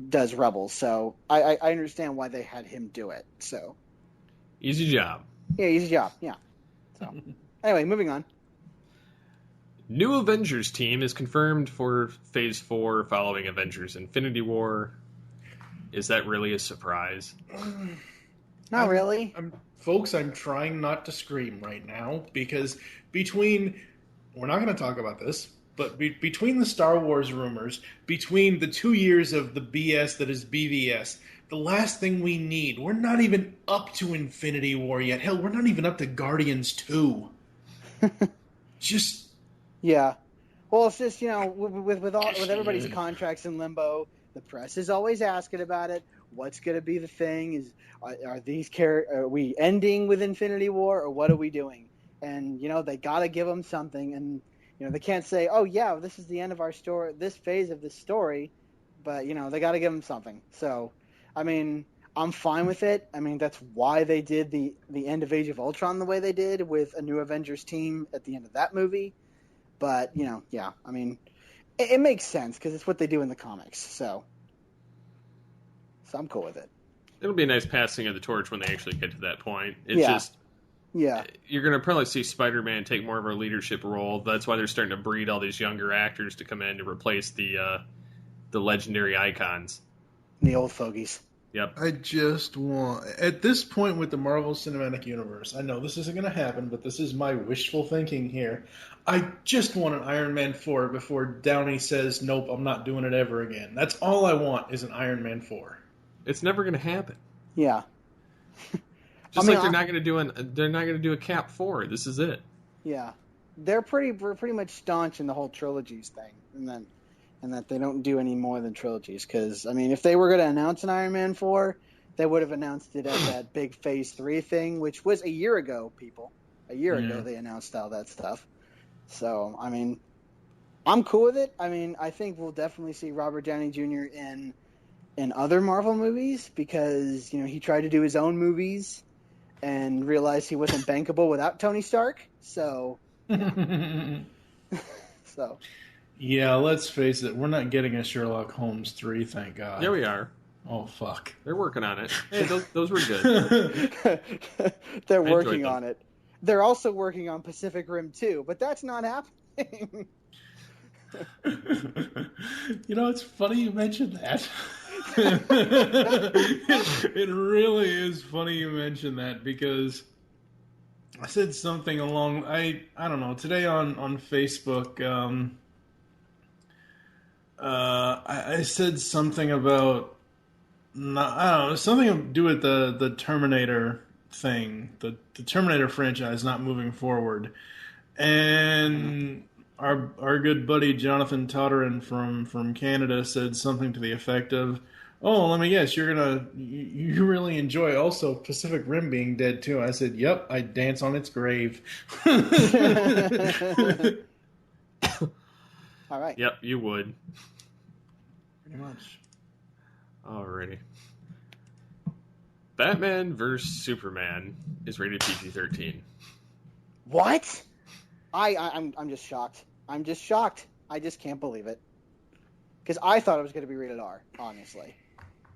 does Rebels. So I understand why they had him do it. So Easy job. yeah, easy job. Yeah. So anyway, moving on. New Avengers team is confirmed for Phase 4 following Avengers Infinity War. Is that really a surprise? Not really. Folks, I'm trying not to scream right now because we're not going to talk about this, but between the Star Wars rumors, between the 2 years of the BS that is BVS, the last thing we need, we're not even up to Infinity War yet. Hell, we're not even up to Guardians 2. Yeah. Well, it's just, with everybody's contracts in limbo, the press is always asking about it. What's going to be the thing? Are we ending with Infinity War, or what are we doing? And, they got to give them something. And, they can't say, oh, yeah, this is the end of our story, this phase of the story. But, they got to give them something. So, I mean, I'm fine with it. I mean, that's why they did the end of Age of Ultron the way they did with a new Avengers team at the end of that movie. But, yeah, I mean, it makes sense because it's what they do in the comics. So I'm cool with it. It'll be a nice passing of the torch when they actually get to that point. Yeah. You're going to probably see Spider-Man take more of a leadership role. That's why they're starting to breed all these younger actors to come in to replace the legendary icons. The old fogies. Yep. I just want, at this point with the Marvel Cinematic Universe, I know this isn't going to happen, but this is my wishful thinking here. I just want an Iron Man 4 before Downey says, nope, I'm not doing it ever again. That's all I want is an Iron Man 4. It's never going to happen. Yeah. They're not going to do a Cap 4. This is it. Yeah. They're pretty much staunch in the whole trilogies thing, and that they don't do any more than trilogies. Because, I mean, if they were going to announce an Iron Man 4, they would have announced it at that big Phase 3 thing, which was a year ago, people. A year ago they announced all that stuff. So, I mean, I'm cool with it. I mean, I think we'll definitely see Robert Downey Jr. in other Marvel movies because, he tried to do his own movies and realized he wasn't bankable without Tony Stark. So, Yeah, let's face it. We're not getting a Sherlock Holmes 3, thank God. Yeah, we are. Oh, fuck. They're working on it. Hey, those were good. They're working on it. They're also working on Pacific Rim 2, but that's not happening. It's funny you mentioned that. It really is funny you mentioned that because I said something along, I don't know, today on Facebook, I said something about, I don't know, something to do with the Terminator thing, the Terminator franchise not moving forward. And our good buddy Jonathan Totterin from Canada said something to the effect of, oh, let me guess, you really enjoy also Pacific Rim being dead too. I said, yep, I dance on its grave. All right. Yep, you would. Pretty much. Alrighty. Batman vs. Superman is rated PG-13. What? I'm just shocked. I'm just shocked. I just can't believe it. Because I thought it was going to be rated R, honestly.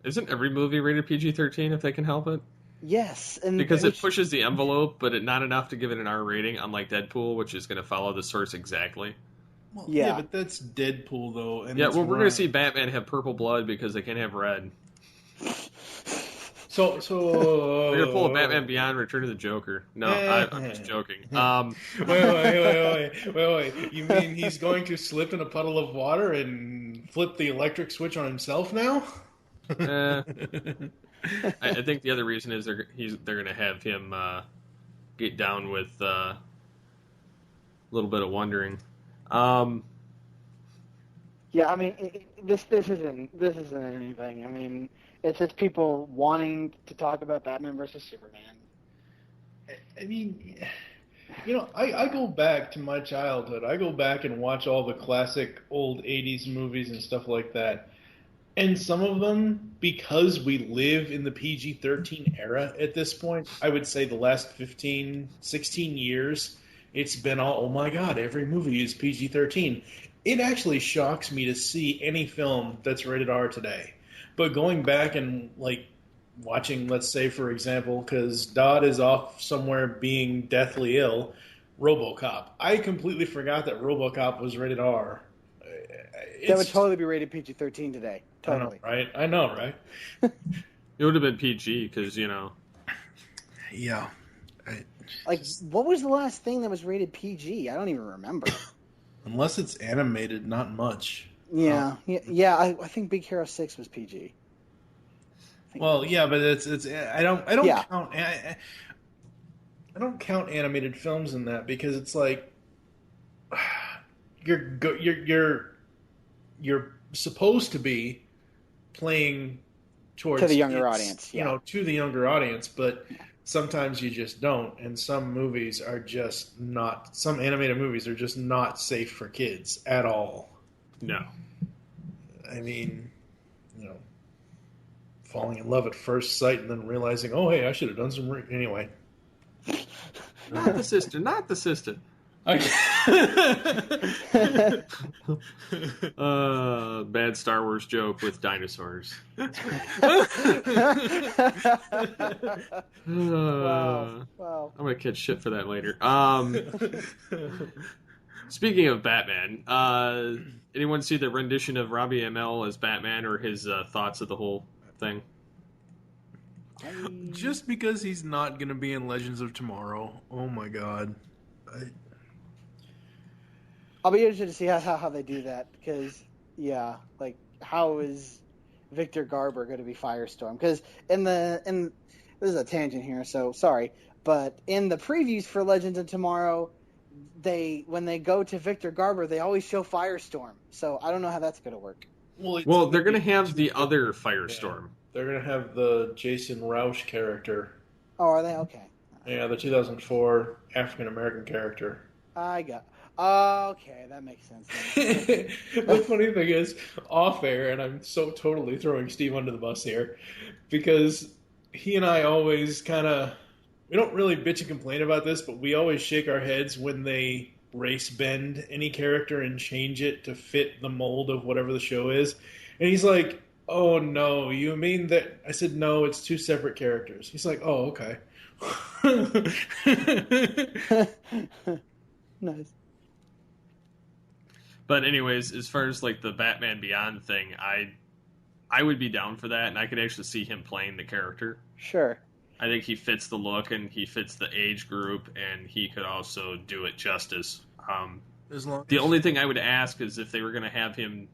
Isn't every movie rated PG-13 if they can help it? Yes. Because it pushes the envelope, but not enough to give it an R rating, unlike Deadpool, which is going to follow the source exactly. Well, yeah, but that's Deadpool, though. And we're going to see Batman have purple blood because they can't have red. So we're going to pull a Batman Beyond Return of the Joker. No, I'm just joking. Wait. You mean he's going to slip in a puddle of water and flip the electric switch on himself now? I think the other reason is they're going to have him get down with a little bit of wondering. Yeah, I mean, this isn't anything. I mean, It's just people wanting to talk about Batman versus Superman. I mean, I go back to my childhood. I go back and watch all the classic old 80s movies and stuff like that. And some of them, because we live in the PG-13 era at this point, I would say the last 15, 16 years, it's been all, oh my God, every movie is PG-13. It actually shocks me to see any film that's rated R today. But going back and, like, watching, let's say, for example, because Dodd is off somewhere being deathly ill, RoboCop. I completely forgot that RoboCop was rated R. That would totally be rated PG-13 today. Totally. I know, right? It would have been PG because, Yeah. What was the last thing that was rated PG? I don't even remember. Unless it's animated, not much. Yeah. I think Big Hero 6 was PG. Well, yeah, but it's I don't Yeah. count I don't count animated films in that because it's like you're supposed to be playing towards to the younger audience, to the younger audience, but sometimes you just don't, and some movies are just not. Some animated movies are just not safe for kids at all. No. I mean, falling in love at first sight and then realizing, oh, hey, I should have done some anyway. Not the sister. Not the sister. Bad Star Wars joke with dinosaurs. Wow. I'm gonna catch shit for that later. Speaking of Batman, anyone see the rendition of Robbie Amell as Batman or his thoughts of the whole thing? Just because he's not going to be in Legends of Tomorrow, oh my God. I'll be interested to see how they do that because, how is Victor Garber going to be Firestorm? Because this is a tangent here, so sorry, but in the previews for Legends of Tomorrow, when they go to Victor Garber, they always show Firestorm. So I don't know how that's going to work. Well, they're going to have the other Firestorm. Yeah. They're going to have the Jason Roush character. Oh, are they? Okay. Yeah, the 2004 African-American character. Okay, that makes sense. The funny thing is, off-air, and I'm so totally throwing Steve under the bus here, because he and I always we don't really bitch and complain about this, but we always shake our heads when they race bend any character and change it to fit the mold of whatever the show is. And he's like, oh no, you mean that? I said, no, it's two separate characters. He's like, oh, okay. Nice. But anyways, as far as like the Batman Beyond thing, I would be down for that, and I could actually see him playing the character. Sure. I think he fits the look and he fits the age group, and he could also do it justice. The only thing I would ask is if they were going to have him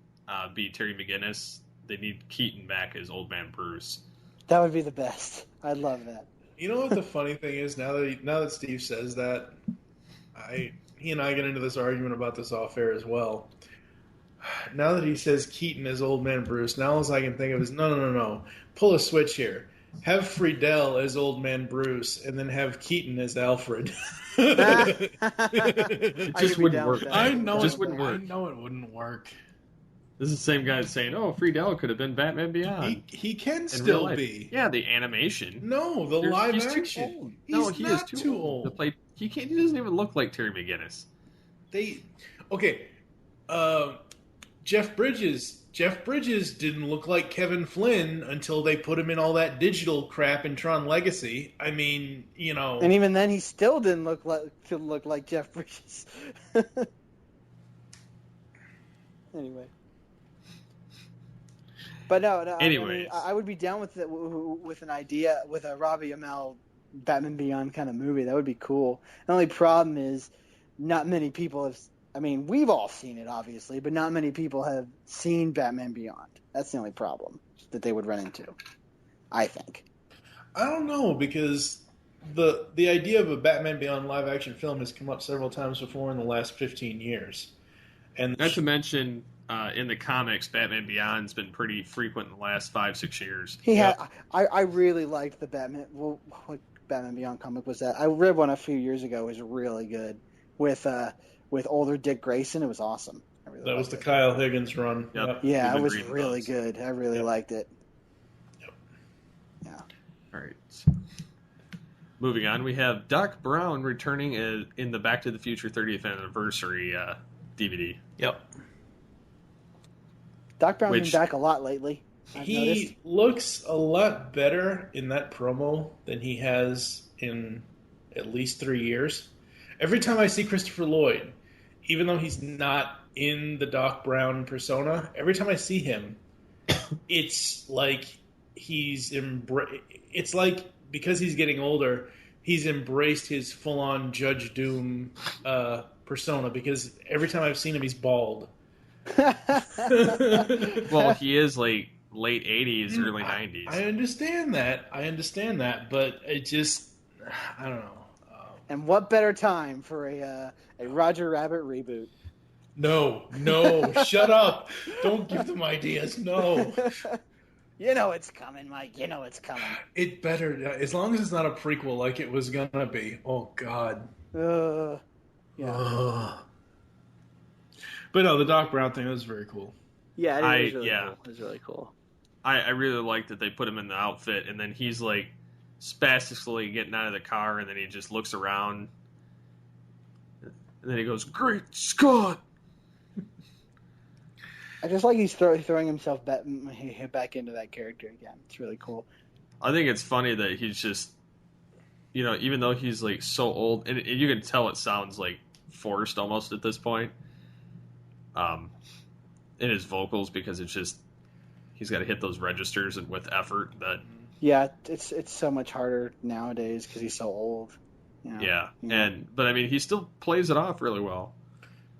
be Terry McGinnis, they need Keaton back as Old Man Bruce. That would be the best. I'd love that. You know what the funny thing is? Now that Steve says that, he and I get into this argument about this off air as well. Now that he says Keaton as Old Man Bruce, now all I can think of is no. Pull a switch here. Have Friedel as Old Man Bruce, and then have Keaton as Alfred. It just wouldn't work. I know it wouldn't work. I know it wouldn't work. This is the same guy saying, "Oh, Friedel could have been Batman Beyond." He can still be. Yeah, the animation. No, the live he's action. Too old. No, he is too old to play. He can't. He doesn't even look like Terry McGinnis. Jeff Bridges didn't look like Kevin Flynn until they put him in all that digital crap in Tron Legacy. I mean, And even then, he still didn't look like Jeff Bridges. Anyway. But no. Anyways. I would be down with an idea with a Robbie Amell Batman Beyond kind of movie. That would be cool. The only problem is not many people have. I mean, we've all seen it, obviously, but not many people have seen Batman Beyond. That's the only problem that they would run into, I think. I don't know, because the idea of a Batman Beyond live-action film has come up several times before in the last 15 years. And not to mention, in the comics, Batman Beyond's been pretty frequent in the last 5-6 years. I really liked the Batman. Well, what Batman Beyond comic was that? I read one a few years ago. It was really good with older Dick Grayson. It was awesome. That was the Kyle Higgins run. Yep. Yeah, it was really good. I really liked it. Yep. Yeah. All right. Moving on, we have Doc Brown returning in the Back to the Future 30th anniversary DVD. Yep. Doc Brown's been back a lot lately. He looks a lot better in that promo than he has in at least 3 years. Every time I see Christopher Lloyd, even though he's not in the Doc Brown persona, every time I see him, it's like it's like because he's getting older, he's embraced his full-on Judge Doom persona, because every time I've seen him, he's bald. Well, he is like late 80s, early 90s. I understand that, but it just, I don't know. And what better time for a Roger Rabbit reboot? No, shut up. Don't give them ideas, no. You know it's coming, Mike. You know it's coming. It better, as long as it's not a prequel like it was gonna be. Oh, God. Yeah. But no, the Doc Brown thing was very cool. Yeah, it was really cool. I really like that they put him in the outfit, and then he's like spastically getting out of the car, and then he just looks around, and then he goes, "Great Scott!" I just like he's throwing himself back into that character again. It's really cool. I think it's funny that he's just, even though he's like so old, and you can tell it sounds like forced almost at this point, in his vocals, because it's just he's got to hit those registers and with effort. That it's so much harder nowadays because he's so old. Yeah. But I mean, he still plays it off really well.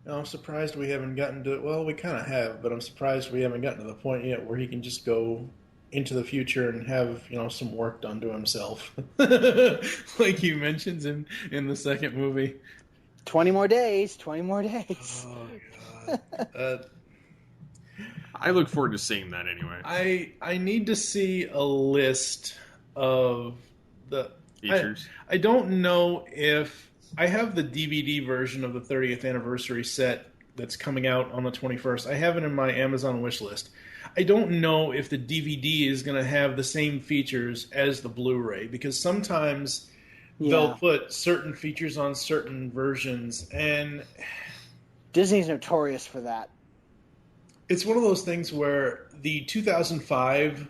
I'm surprised we haven't gotten to... Well, we kind of have, but I'm surprised we haven't gotten to the point yet where he can just go into the future and have, some work done to himself. Like he mentions in the second movie. 20 more days. Oh, God. I look forward to seeing that anyway. I need to see a list of the... features. I don't know if... I have the DVD version of the 30th anniversary set that's coming out on the 21st. I have it in my Amazon wish list. I don't know if the DVD is going to have the same features as the Blu-ray, because sometimes they'll put certain features on certain versions, and Disney's notorious for that. It's one of those things where the 2005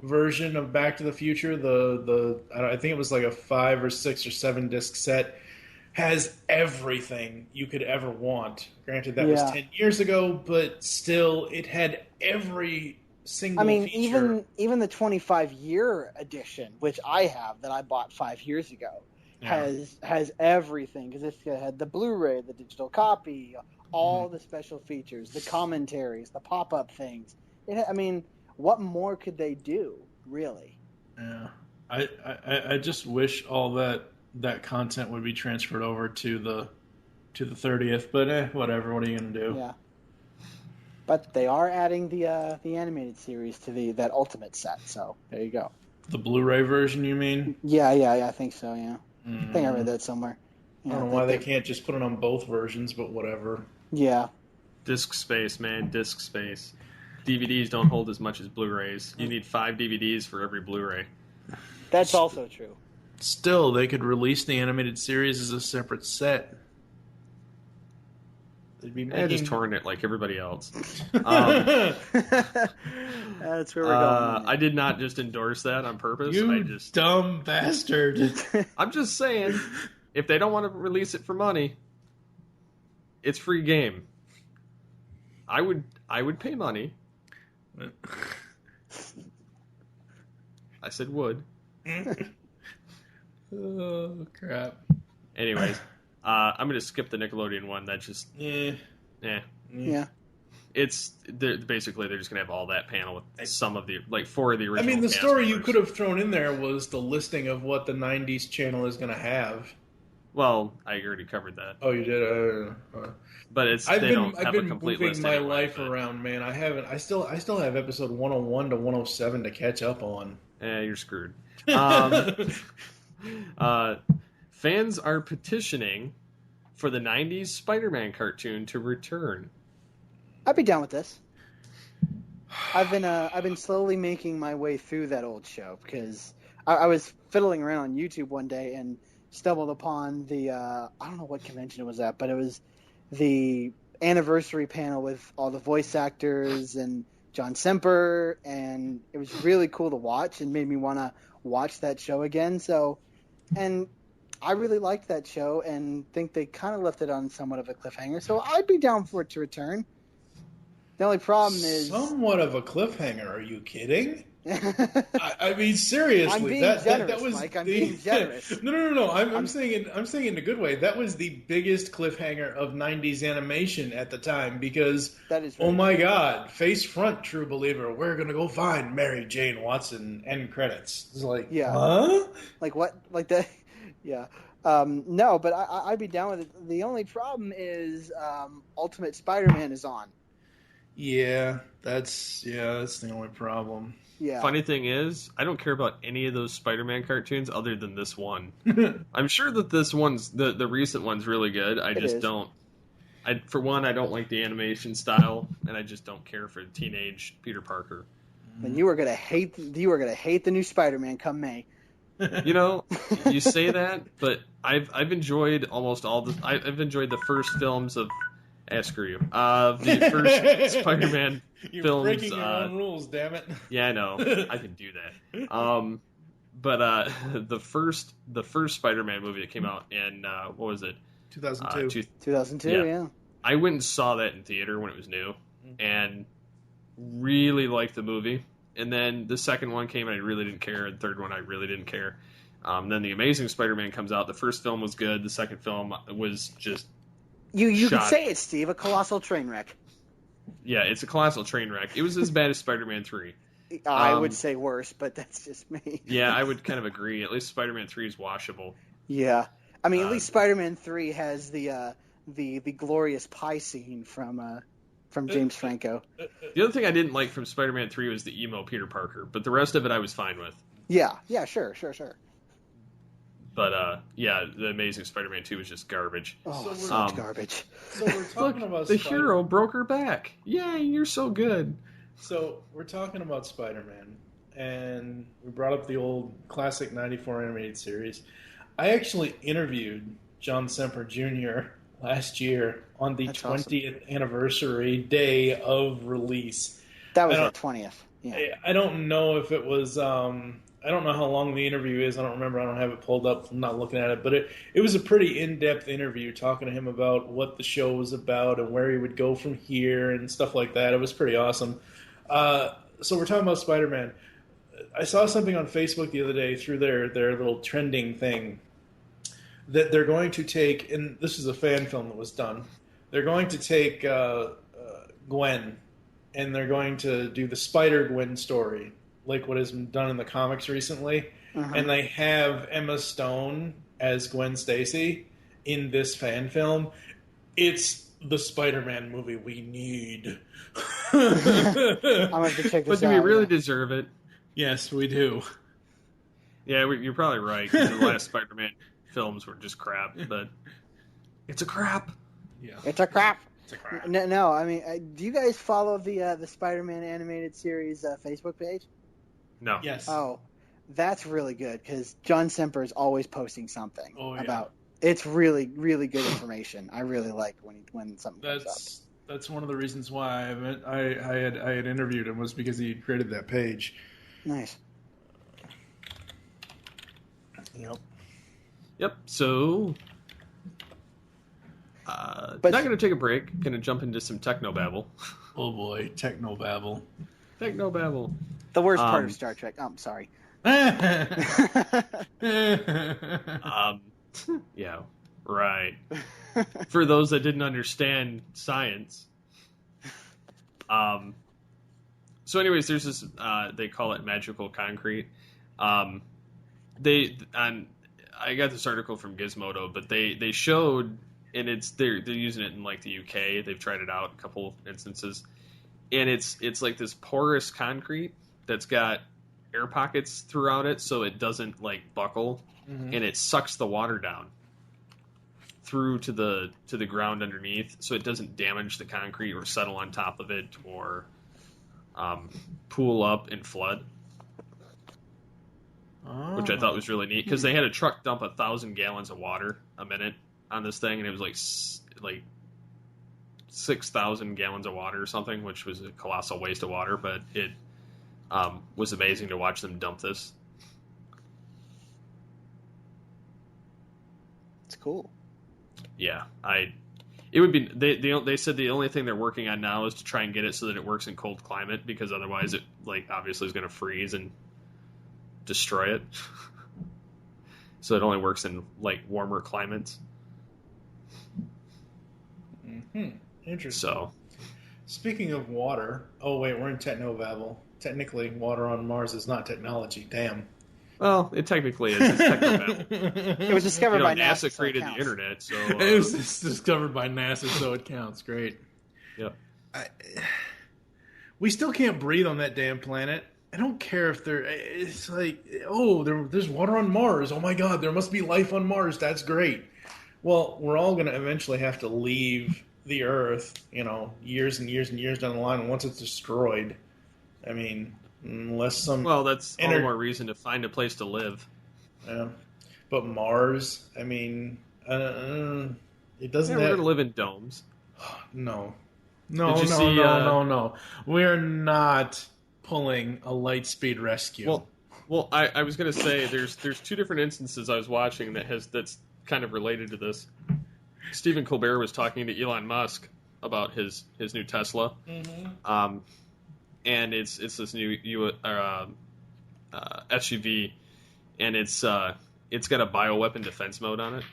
version of Back to the Future, I think it was like a 5 or 6 or 7 disc set, has everything you could ever want. Granted, that was 10 years ago, but still, it had every single feature. Even the 25-year edition, which I have, that I bought 5 years ago, has everything, because it had the Blu-ray, the digital copy, all the special features, the commentaries, the pop-up things. What more could they do, really? Yeah, I just wish all that content would be transferred over to the 30th, but whatever. What are you gonna do? Yeah. But they are adding the animated series to that Ultimate set, so there you go. The Blu-ray version, you mean? Yeah, I think so. Yeah, I think I read that somewhere. I don't know why they can't just put it on both versions, but whatever. Yeah. Disc space, man, disc space. DVDs don't hold as much as Blu-rays. You need 5 DVDs for every Blu-ray. That's also true. Still, they could release the animated series as a separate set. They'd be just touring it like everybody else. That's where we're going. I did not just endorse that on purpose. You dumb bastard. I'm just saying, if they don't want to release it for money, it's free game. I would pay money. I said would. Oh, crap. Anyways, I'm going to skip the Nickelodeon one. That's just... Yeah. It's... Basically, they're just going to have all that panel with some of the... Like, 4 of the original the cast story members. you could have thrown in there was the listing of what the 90s channel is going to have. Well, I already covered that. Oh, you did. But it's I've they been don't have I've a been complete moving list my anyway, life but, around, man. I haven't. I still have episode 101 to 107 to catch up on. you're screwed. Fans are petitioning for the 90s Spider-Man cartoon to return. I'd be down with this. I've been slowly making my way through that old show because I was fiddling around on YouTube one day and stumbled upon the I don't know what convention it was at, but it was the anniversary panel with all the voice actors and John Semper, and it was really cool to watch and made me want to watch that show again. So, and I really liked that show and think they kind of left it on somewhat of a cliffhanger. So I'd be down for it to return. The only problem is somewhat of a cliffhanger. Are you kidding? I mean, seriously, I'm being that generous, was Mike. I'm being generous. No. I'm saying it in a good way. That was the biggest cliffhanger of '90s animation at the time because that is oh my God, face front, true believer. We're gonna go find Mary Jane Watson. End credits. It's like, yeah, huh? Like what? Like that? Yeah. No, but I'd be down with it. The only problem is Ultimate Spider-Man is on. Yeah, that's the only problem. Yeah. Funny thing is, I don't care about any of those Spider-Man cartoons other than this one. I'm sure that this one's the recent one's really good. I just don't. For one, I don't like the animation style, and I just don't care for teenage Peter Parker. And you are gonna hate the new Spider-Man come May. You know, you say that, but I've enjoyed almost all the. I've enjoyed the first films of. Screw you. The first Spider-Man You're films. breaking your own rules, damn it. Yeah, I know. I can do that. But the first Spider-Man movie that came out in what was it? 2002. 2002, yeah. I went and saw that in theater when it was new, and really liked the movie. And then the second one came, and I really didn't care. And the third one, I really didn't care. Then the Amazing Spider-Man comes out. The first film was good. The second film was just. You could say it, Steve. A colossal train wreck. Yeah, it's a colossal train wreck. It was as bad as Spider-Man 3. I would say worse, but that's just me. Yeah, I would kind of agree. At least Spider-Man 3 is washable. Yeah. I mean, at least Spider-Man 3 has the glorious pie scene from James Franco. The other thing I didn't like from Spider-Man 3 was the emo Peter Parker, but the rest of it I was fine with. Yeah, sure. But, yeah, the Amazing Spider-Man 2 was just garbage. Oh, such garbage. So we're talking about the hero broke her back. Yay, you're so good. So we're talking about Spider-Man, and we brought up the old classic 94 animated series. I actually interviewed John Semper Jr. last year on the 20th anniversary day of release. That was the 20th. Yeah. I don't know if it was... I don't know how long the interview is. I don't remember. I don't have it pulled up. I'm not looking at it. But it was a pretty in-depth interview talking to him about what the show was about and where he would go from here and stuff like that. It was pretty awesome. So we're talking about Spider-Man. I saw something on Facebook the other day through their little trending thing that they're going to take, and this is a fan film that was done, they're going to take Gwen, and they're going to do the Spider-Gwen story, like what has been done in the comics recently, and they have Emma Stone as Gwen Stacy in this fan film. It's the Spider-Man movie we need. I'm going to check this out. But do we really deserve it? Yes, we do. Yeah, you're probably right. 'Cause the last Spider-Man films were just crap, but it's a crap. Yeah, it's a crap. No, I mean, do you guys follow the Spider-Man animated series Facebook page? No. Yes. Oh, that's really good because John Semper is always posting something about. It's really, really good information. I really like when something comes up. That's one of the reasons why I had interviewed him was because he created that page. Nice. Yep. So, not going to take a break. Going to jump into some technobabble. Oh boy, technobabble. Technobabble. The worst part of Star Trek. Oh, I'm sorry. Yeah, right. For those that didn't understand science. So anyways, there's this, they call it magical concrete. They, on I got this article from Gizmodo, but they showed, and they're using it in like the UK. They've tried it out a couple instances, and it's like this porous concrete that's got air pockets throughout it, so it doesn't like buckle, and it sucks the water down through to the ground underneath, so it doesn't damage the concrete or settle on top of it or pool up and flood. Which I thought was really neat, because they had a truck dump 1,000 gallons of water a minute on this thing, and it was like 6,000 gallons of water or something, which was a colossal waste of water, but it was amazing to watch them dump this. It's cool. Yeah, it would be. They said the only thing they're working on now is to try and get it so that it works in cold climate, because otherwise it obviously is going to freeze and destroy it. So it only works in warmer climates. Interesting. So, speaking of water, oh wait, we're in TECHNOBABBLE. Technically, water on Mars is not technology. Damn. Well, it technically is. It's TECHNOBABBLE. It was discovered by NASA. NASA created the internet, so It was discovered by NASA, so it counts. Great. Yep. We still can't breathe on that damn planet. I don't care if it's like, oh, there's water on Mars. Oh my God, there must be life on Mars. That's great. Well, we're all going to eventually have to leave the Earth, years and years and years down the line. And once it's destroyed, I mean, unless some... Well, that's all the more reason to find a place to live. Yeah. But Mars, I mean, it doesn't we're going to live in domes. No. We're not pulling a Lightspeed rescue. Well, I was going to say there's two different instances I was watching that's kind of related to this. Stephen Colbert was talking to Elon Musk about his new Tesla, and it's this new SUV, and it's got a bioweapon defense mode on it.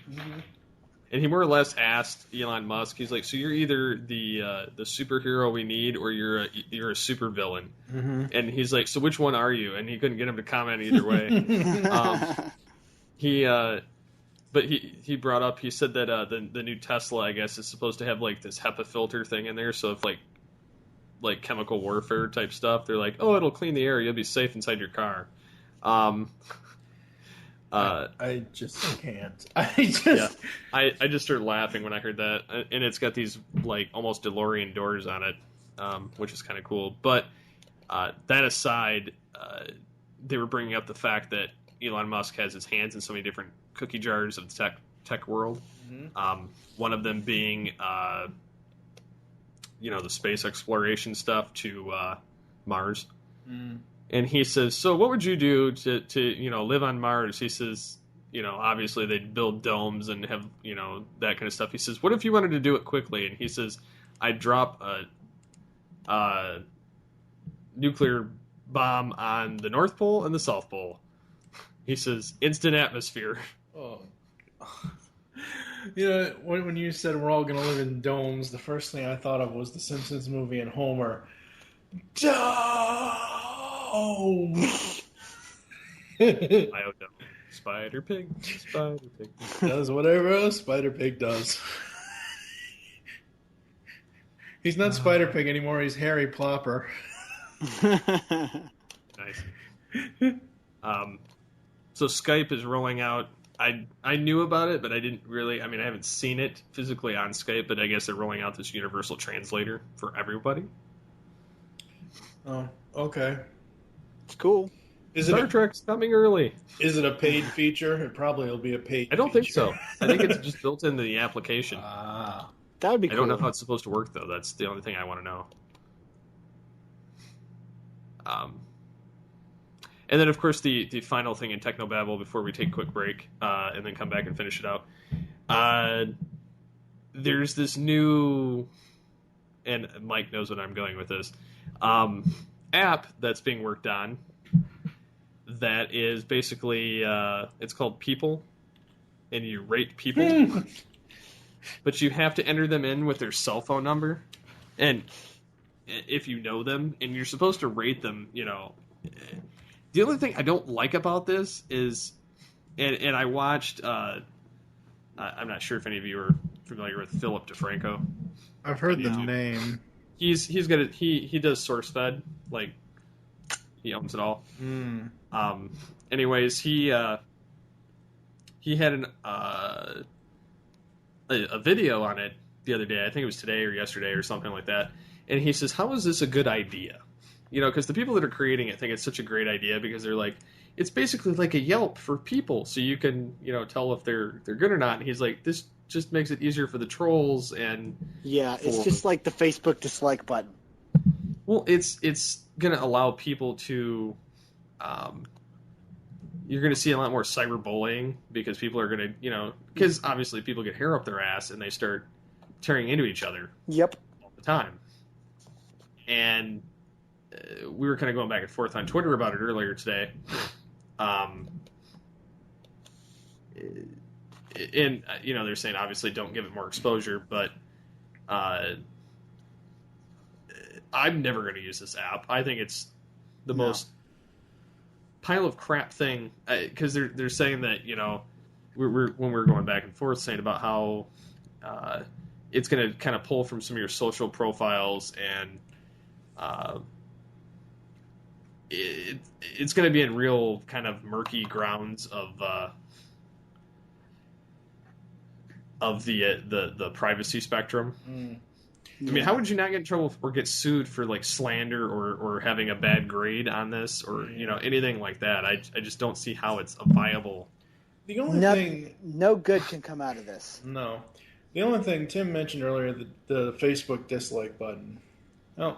And he more or less asked Elon Musk, he's like, so you're either the superhero we need, or you're a super villain. And he's like, so which one are you? And he couldn't get him to comment either way. But he brought up, he said that the new Tesla, I guess, is supposed to have this HEPA filter thing in there, so if like chemical warfare type stuff, they're like, oh, it'll clean the air, you'll be safe inside your car. I just can't. I just started laughing when I heard that, and it's got these almost DeLorean doors on it, which is kind of cool. But that aside, they were bringing up the fact that Elon Musk has his hands in so many different cookie jars of the tech world. One of them being, the space exploration stuff to Mars. And he says, so what would you do to live on Mars? He says, obviously they'd build domes and have, that kind of stuff. He says, what if you wanted to do it quickly? And he says, I'd drop a nuclear bomb on the North Pole and the South Pole. He says, instant atmosphere. Oh. When you said we're all going to live in domes, the first thing I thought of was the Simpsons movie and Homer. Dome! Biodome. Spider Pig. Does whatever a Spider Pig does. He's not Spider Pig anymore, he's Harry Plopper. Nice. So Skype is rolling out. I knew about it, but I didn't really... I haven't seen it physically on Skype, but I guess they're rolling out this universal translator for everybody. Oh, okay. It's cool. Star Trek's coming early. Is it a paid feature? It probably will be a paid feature. I don't think so. I think it's just built into the application. That would be cool. I don't know how it's supposed to work, though. That's the only thing I want to know. And then, of course, the final thing in TECHNOBABBLE before we take a quick break and then come back and finish it out. There's this new, and Mike knows what I'm going with this, app that's being worked on that is basically, it's called Peeple, and you rate people. But you have to enter them in with their cell phone number, and if you know them, and you're supposed to rate them, The only thing I don't like about this is and I watched. I'm not sure if any of you are familiar with Philip DeFranco. I've heard the name. He's good. He does SourceFed, like he owns it all. Anyways, he had a video on it the other day. I think it was today or yesterday or something like that. And he says, "How is this a good idea?" Because the people that are creating it think it's such a great idea because they're like, it's basically like a Yelp for people, so you can tell if they're good or not. And he's like, this just makes it easier for the trolls and it's just like the Facebook dislike button. Well, it's gonna allow people to you're gonna see a lot more cyberbullying because people are gonna because obviously people get hair up their ass and they start tearing into each other. Yep. All the time. And we were kind of going back and forth on Twitter about it earlier today. And they're saying obviously don't give it more exposure, but I'm never going to use this app. I think it's the most pile of crap thing because they're saying that when we're going back and forth saying about how it's going to kind of pull from some of your social profiles and it's going to be in real kind of murky grounds of the privacy spectrum. I mean, how would you not get in trouble or get sued for like slander or having a bad grade on this or anything like that? I just don't see how it's a viable. The only thing, no good can come out of this. No, the only thing Tim mentioned earlier, the Facebook dislike button. Oh.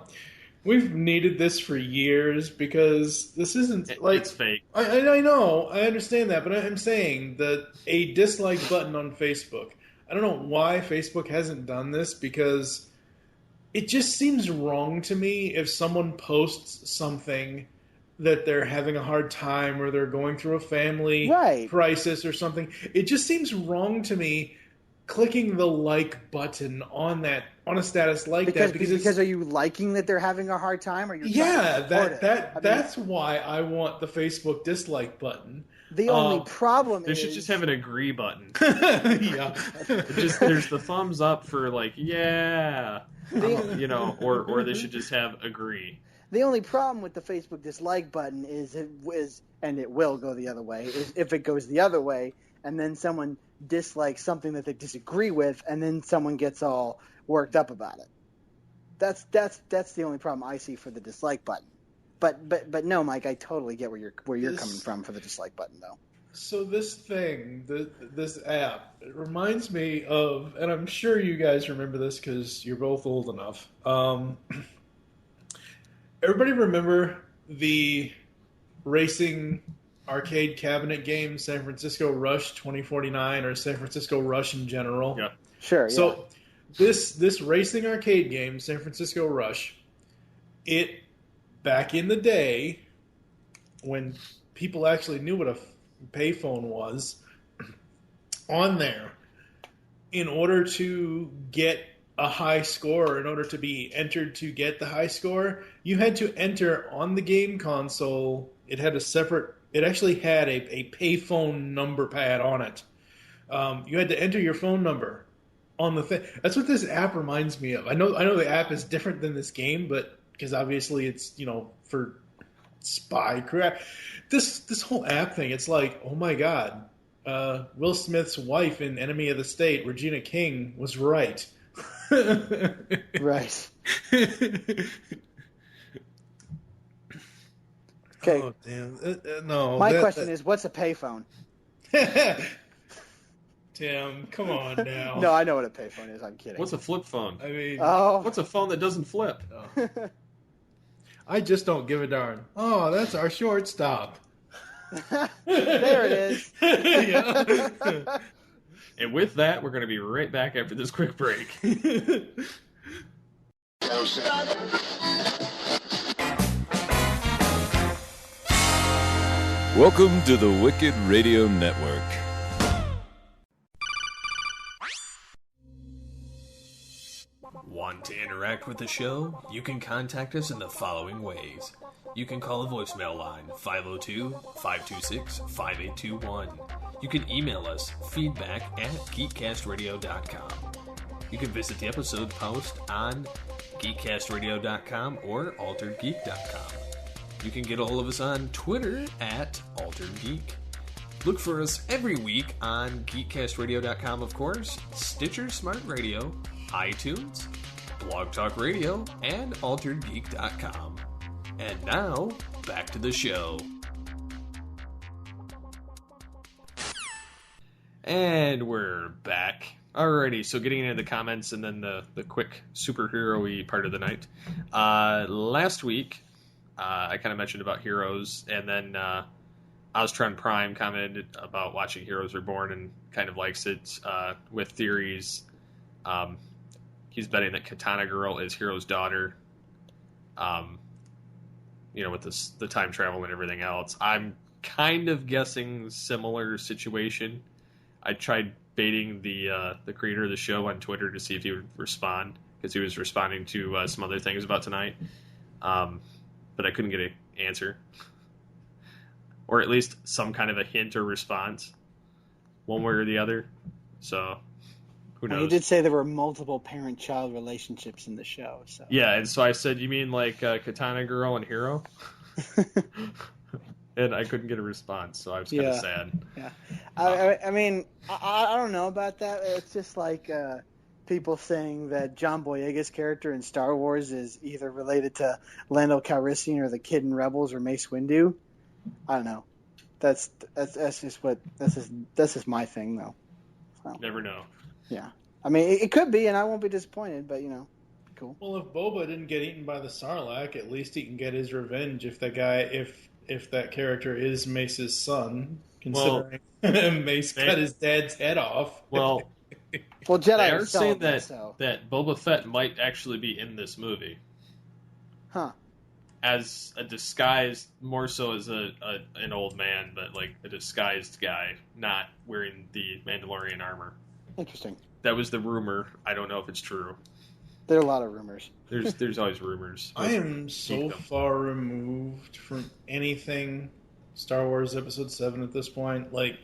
We've needed this for years because this isn't like it's fake. I know, I understand that, but I'm saying that a dislike button on Facebook. I don't know why Facebook hasn't done this because it just seems wrong to me if someone posts something that they're having a hard time or they're going through a family crisis or something. It just seems wrong to me clicking the like button on a status like that because are you liking that they're having a hard time or you're that's why I want the Facebook dislike button. The only problem is they should just have an agree button. Yeah. There's the thumbs up for like or they should just have agree. The only problem with the Facebook dislike button is and it will go the other way, is if it goes the other way and then someone dislikes something that they disagree with and then someone gets all worked up about it. That's the only problem I see for the dislike button. But no, Mike, I totally get where you're coming from for the dislike button though. So this thing, this app, it reminds me of, and I'm sure you guys remember this because you're both old enough. Everybody remember the racing arcade cabinet game San Francisco Rush 2049 or San Francisco Rush in general? Yeah. Sure. So this racing arcade game, San Francisco Rush, it back in the day when people actually knew what a payphone was, on there, in order to get a high score, in order to be entered to get the high score, you had to enter on the game console. It had it actually had a payphone number pad on it. You had to enter your phone number on the thing. That's what this app reminds me of. I know the app is different than this game, but because obviously it's for spy crap. This whole app thing, it's like, oh my god, Will Smith's wife in Enemy of the State, Regina King, was right. Right. Okay. Oh damn! No. My question is, what's a payphone? Tim, come on now. No, I know what a payphone is. I'm kidding. What's a flip phone? I mean, what's a phone that doesn't flip? I just don't give a darn. Oh, that's our shortstop. There it is. Yeah. And with that, we're going to be right back after this quick break. Welcome to the Wicked Radio Network. Want to interact with the show? You can contact us in the following ways. You can call the voicemail line 502-526-5821. You can email us feedback@geekcastradio.com. You can visit the episode post on geekcastradio.com or alteredgeek.com. You can get a hold of us on Twitter @AlteredGeek. Look for us every week on geekcastradio.com, of course, Stitcher Smart Radio, iTunes, Blog Talk Radio, and alteredgeek.com. And now, back to the show. And we're back. Alrighty, so getting into the comments and then the quick superhero-y part of the night. Last week, I kind of mentioned about Heroes, and then Oztron Prime commented about watching Heroes Reborn and kind of likes it with theories. He's betting that Katana Girl is Hero's daughter, with the time travel and everything else. I'm kind of guessing similar situation. I tried baiting the creator of the show on Twitter to see if he would respond, because he was responding to some other things about tonight. But I couldn't get an answer. Or at least some kind of a hint or response, one way or the other. So, who knows? He did say there were multiple parent-child relationships in the show. So. Yeah, and so I said, you mean like Katana Girl and Hero? And I couldn't get a response, so I was kind of sad. Yeah, I mean, I don't know about that. It's just like people saying that John Boyega's character in Star Wars is either related to Lando Calrissian or the kid in Rebels or Mace Windu. I don't know. That's just my thing, though. So, never know. Yeah, I mean, it could be, and I won't be disappointed. But cool. Well, if Boba didn't get eaten by the Sarlacc, at least he can get his revenge if that guy, if that character is Mace's son, considering Mace cut his dad's head off. Well, Jedi they are saying that that Boba Fett might actually be in this movie. Huh. As a disguised, more so as an old man, but like a disguised guy, not wearing the Mandalorian armor. Interesting. That was the rumor. I don't know if it's true. There are a lot of rumors. There's always rumors. I am so far removed from anything Star Wars Episode 7 at this point. Like,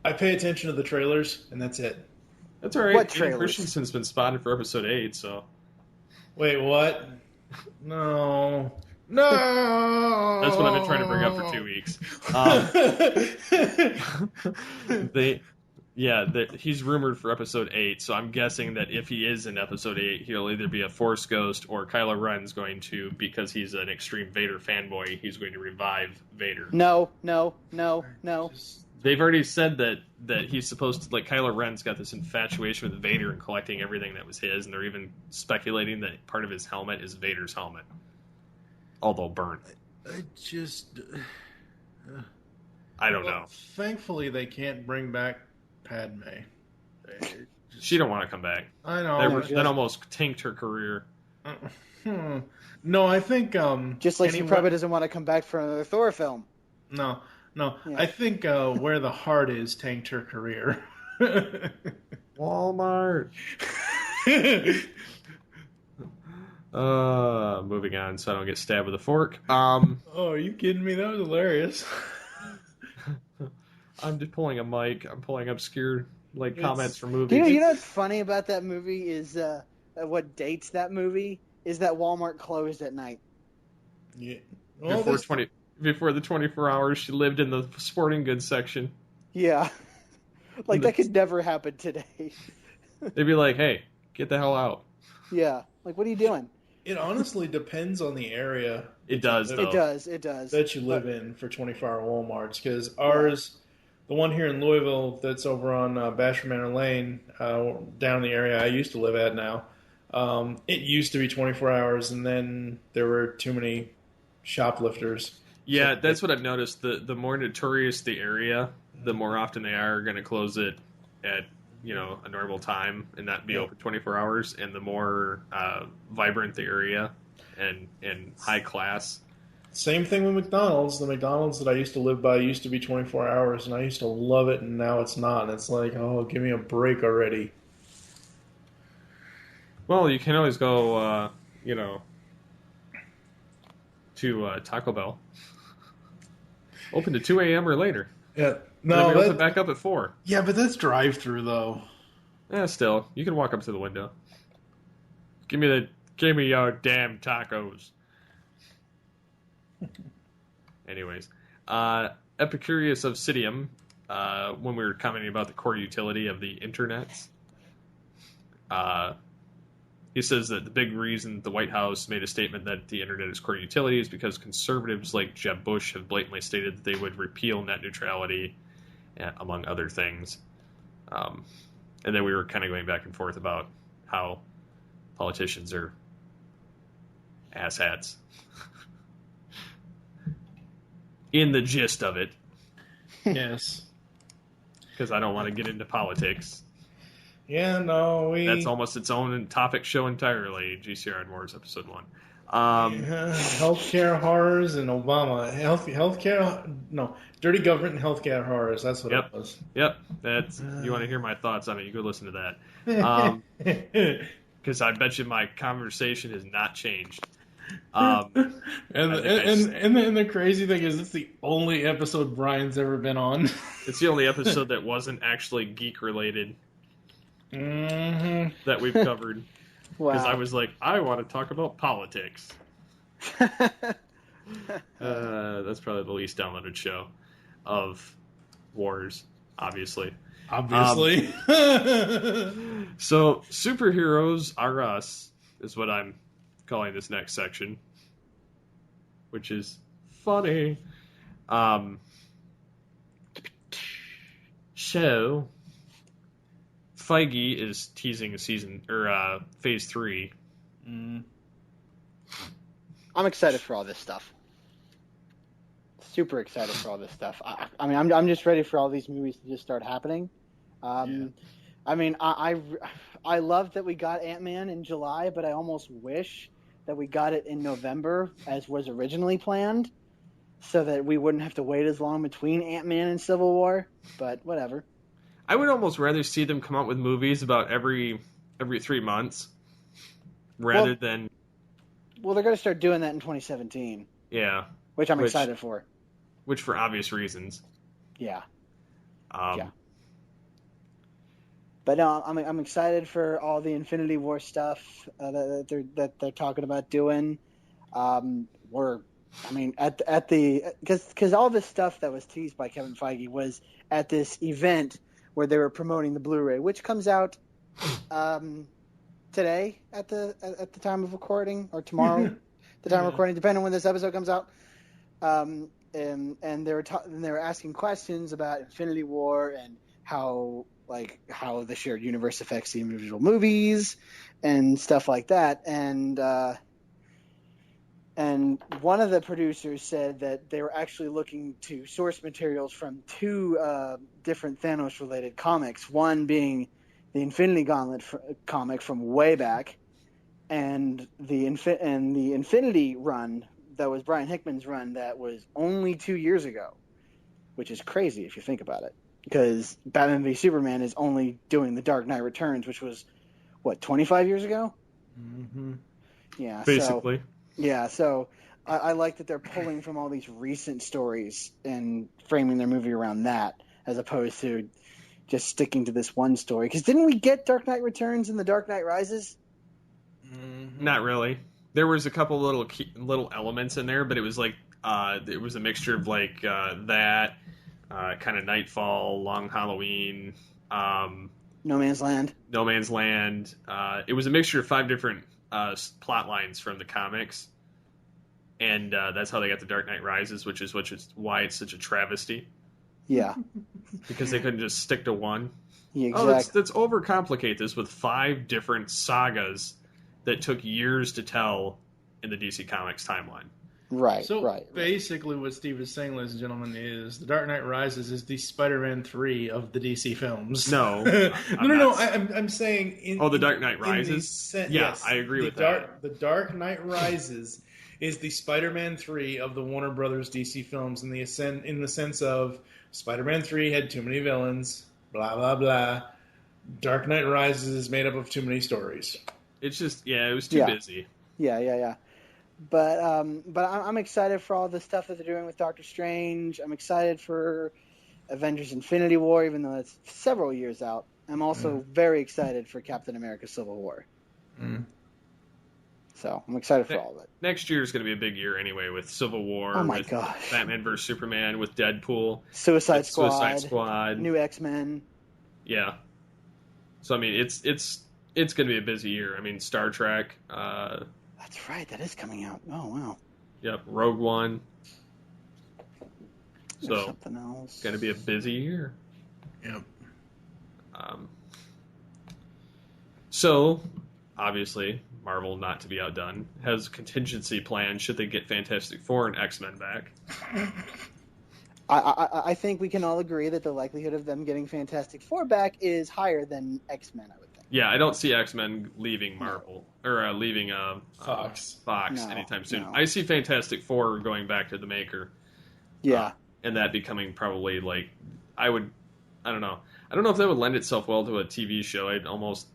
I pay attention to the trailers, and that's it. That's all right. What Hayden trailers? Christensen's been spotted for Episode 8, so... Wait, what? No. That's what I've been trying to bring up for 2 weeks. He's rumored for Episode 8, so I'm guessing that if he is in Episode 8, he'll either be a Force Ghost or Kylo Ren's going to, because he's an extreme Vader fanboy, he's going to revive Vader. No. They've already said that he's supposed to, like, Kylo Ren's got this infatuation with Vader and collecting everything that was his, and they're even speculating that part of his helmet is Vader's helmet. Although burnt. I don't know. Thankfully, they can't bring back Padme. She don't want to come back. I know. That almost tanked her career. No, I think... Just like she probably doesn't want to come back for another Thor film. No. Yeah. I think Where the Heart Is tanked her career. Walmart. Moving on so I don't get stabbed with a fork. Oh, are you kidding me? That was hilarious. I'm just pulling a mic. I'm pulling obscure comments from movies. You know what's funny about that movie is what dates that movie is that Walmart closed at night. Yeah. Well, before the 24 hours she lived in the sporting goods section. Yeah. Like that could never happen today. They'd be like, "Hey, get the hell out." Yeah. Like, what are you doing? It honestly depends on the area. It does, though. It does. That you live in for 24-hour Walmarts. Because ours, the one here in Louisville that's over on Bashford Manor Lane, down in the area I used to live at now, it used to be 24 hours, and then there were too many shoplifters. Yeah, that's what I've noticed. The more notorious the area, the more often they are going to close it at a normal time and not be open 24 hours, and the more vibrant the area and high class. Same thing with McDonald's. The McDonald's that I used to live by used to be 24 hours, and I used to love it, and now it's not. And it's like, oh, give me a break already. Well, you can always go, to Taco Bell. Open to 2 a.m. or later. Yeah. No, No, open back up at 4. yeah, but that's drive-through though. Still, you can walk up to the window. Give me your damn tacos. Anyways, Epicurus of Cidium, when we were commenting about the core utility of the internets, he says that the big reason the White House made a statement that the internet is core utility is because conservatives like Jeb Bush have blatantly stated that they would repeal net neutrality, among other things. And then we were kind of going back and forth about how politicians are asshats. In the gist of it. Yes. Because I don't want to get into politics. Yeah, no, That's almost its own topic show entirely, GCRN Wars Episode 1. Healthcare horrors and Obama. Dirty government and healthcare horrors. That's what it was. Yep. That's you want to hear my thoughts on it, you go listen to that. Because I bet you my conversation has not changed. And the crazy thing is, it's the only episode Brian's ever been on. It's the only episode that wasn't actually geek related that we've covered. Because I was like, I want to talk about politics. That's probably the least downloaded show of Wars, obviously. So, superheroes are us, is what I'm calling this next section, which is funny. So, Feige is teasing a season or phase 3. I'm excited for all this stuff. Super excited for all this stuff. I mean, I'm just ready for all these movies to just start happening. I mean, I love that we got Ant-Man in July, but I almost wish that we got it in November as was originally planned, so that we wouldn't have to wait as long between Ant-Man and Civil War. But whatever. I would almost rather see them come out with movies about every 3 months rather than... Well, they're going to start doing that in 2017. Yeah. Which I'm excited for. Which for obvious reasons. Yeah. Yeah. But no, I'm excited for all the Infinity War stuff that they're talking about doing. Because all this stuff that was teased by Kevin Feige was at this event where they were promoting the Blu-ray, which comes out today at the time of recording, or tomorrow, the time of recording, depending on when this episode comes out. And they were asking questions about Infinity War and how the shared universe affects the individual movies and stuff like that. And one of the producers said that they were actually looking to source materials from 2 different Thanos-related comics. One being the Infinity Gauntlet comic from way back, and the Infinity run that was Brian Hickman's run that was only 2 years ago, which is crazy if you think about it. Because Batman v Superman is only doing The Dark Knight Returns, which was, 25 years ago? Mm-hmm. Yeah, basically. So I like that they're pulling from all these recent stories and framing their movie around that, as opposed to just sticking to this one story. Because didn't we get Dark Knight Returns and The Dark Knight Rises? Mm-hmm. Not really. There was a couple little elements in there, but it was like it was a mixture of like that kind of Nightfall, Long Halloween, No Man's Land. It was a mixture of 5 different plot lines from the comics, and that's how they got the Dark Knight Rises, which is why it's such a travesty. Yeah, because they couldn't just stick to one. Yeah, exactly. Let's overcomplicate this with 5 different sagas that took years to tell in the DC Comics timeline. Right. Basically, what Steve is saying, ladies and gentlemen, is The Dark Knight Rises is the Spider-Man 3 of the DC films. No, no. I'm saying. The Dark Knight Rises. Yes, I agree with that. The Dark Knight Rises is the Spider-Man 3 of the Warner Brothers DC films in the sense of Spider-Man 3 had too many villains. Blah blah blah. Dark Knight Rises is made up of too many stories. It's just, it was too busy. Yeah. But I'm excited for all the stuff that they're doing with Doctor Strange. I'm excited for Avengers Infinity War, even though it's several years out. I'm also very excited for Captain America Civil War. So I'm excited for all of it. Next year is going to be a big year anyway, with Civil War, with Batman vs. Superman, with Deadpool, Suicide Squad, new X-Men. Yeah. So I mean, it's going to be a busy year. I mean, Star Trek. That's right. That is coming out. Oh wow. Yep, Rogue One. There's something else. It's going to be a busy year. Yep. So, obviously, Marvel, not to be outdone, has a contingency plan should they get Fantastic Four and X-Men back. I think we can all agree that the likelihood of them getting Fantastic Four back is higher than X-Men, I would think. Yeah, I don't see X-Men leaving Marvel, or leaving Fox anytime soon. No. I see Fantastic Four going back to the maker. Yeah. And that becoming probably, like, I don't know. I don't know if that would lend itself well to a TV show. I'd almost...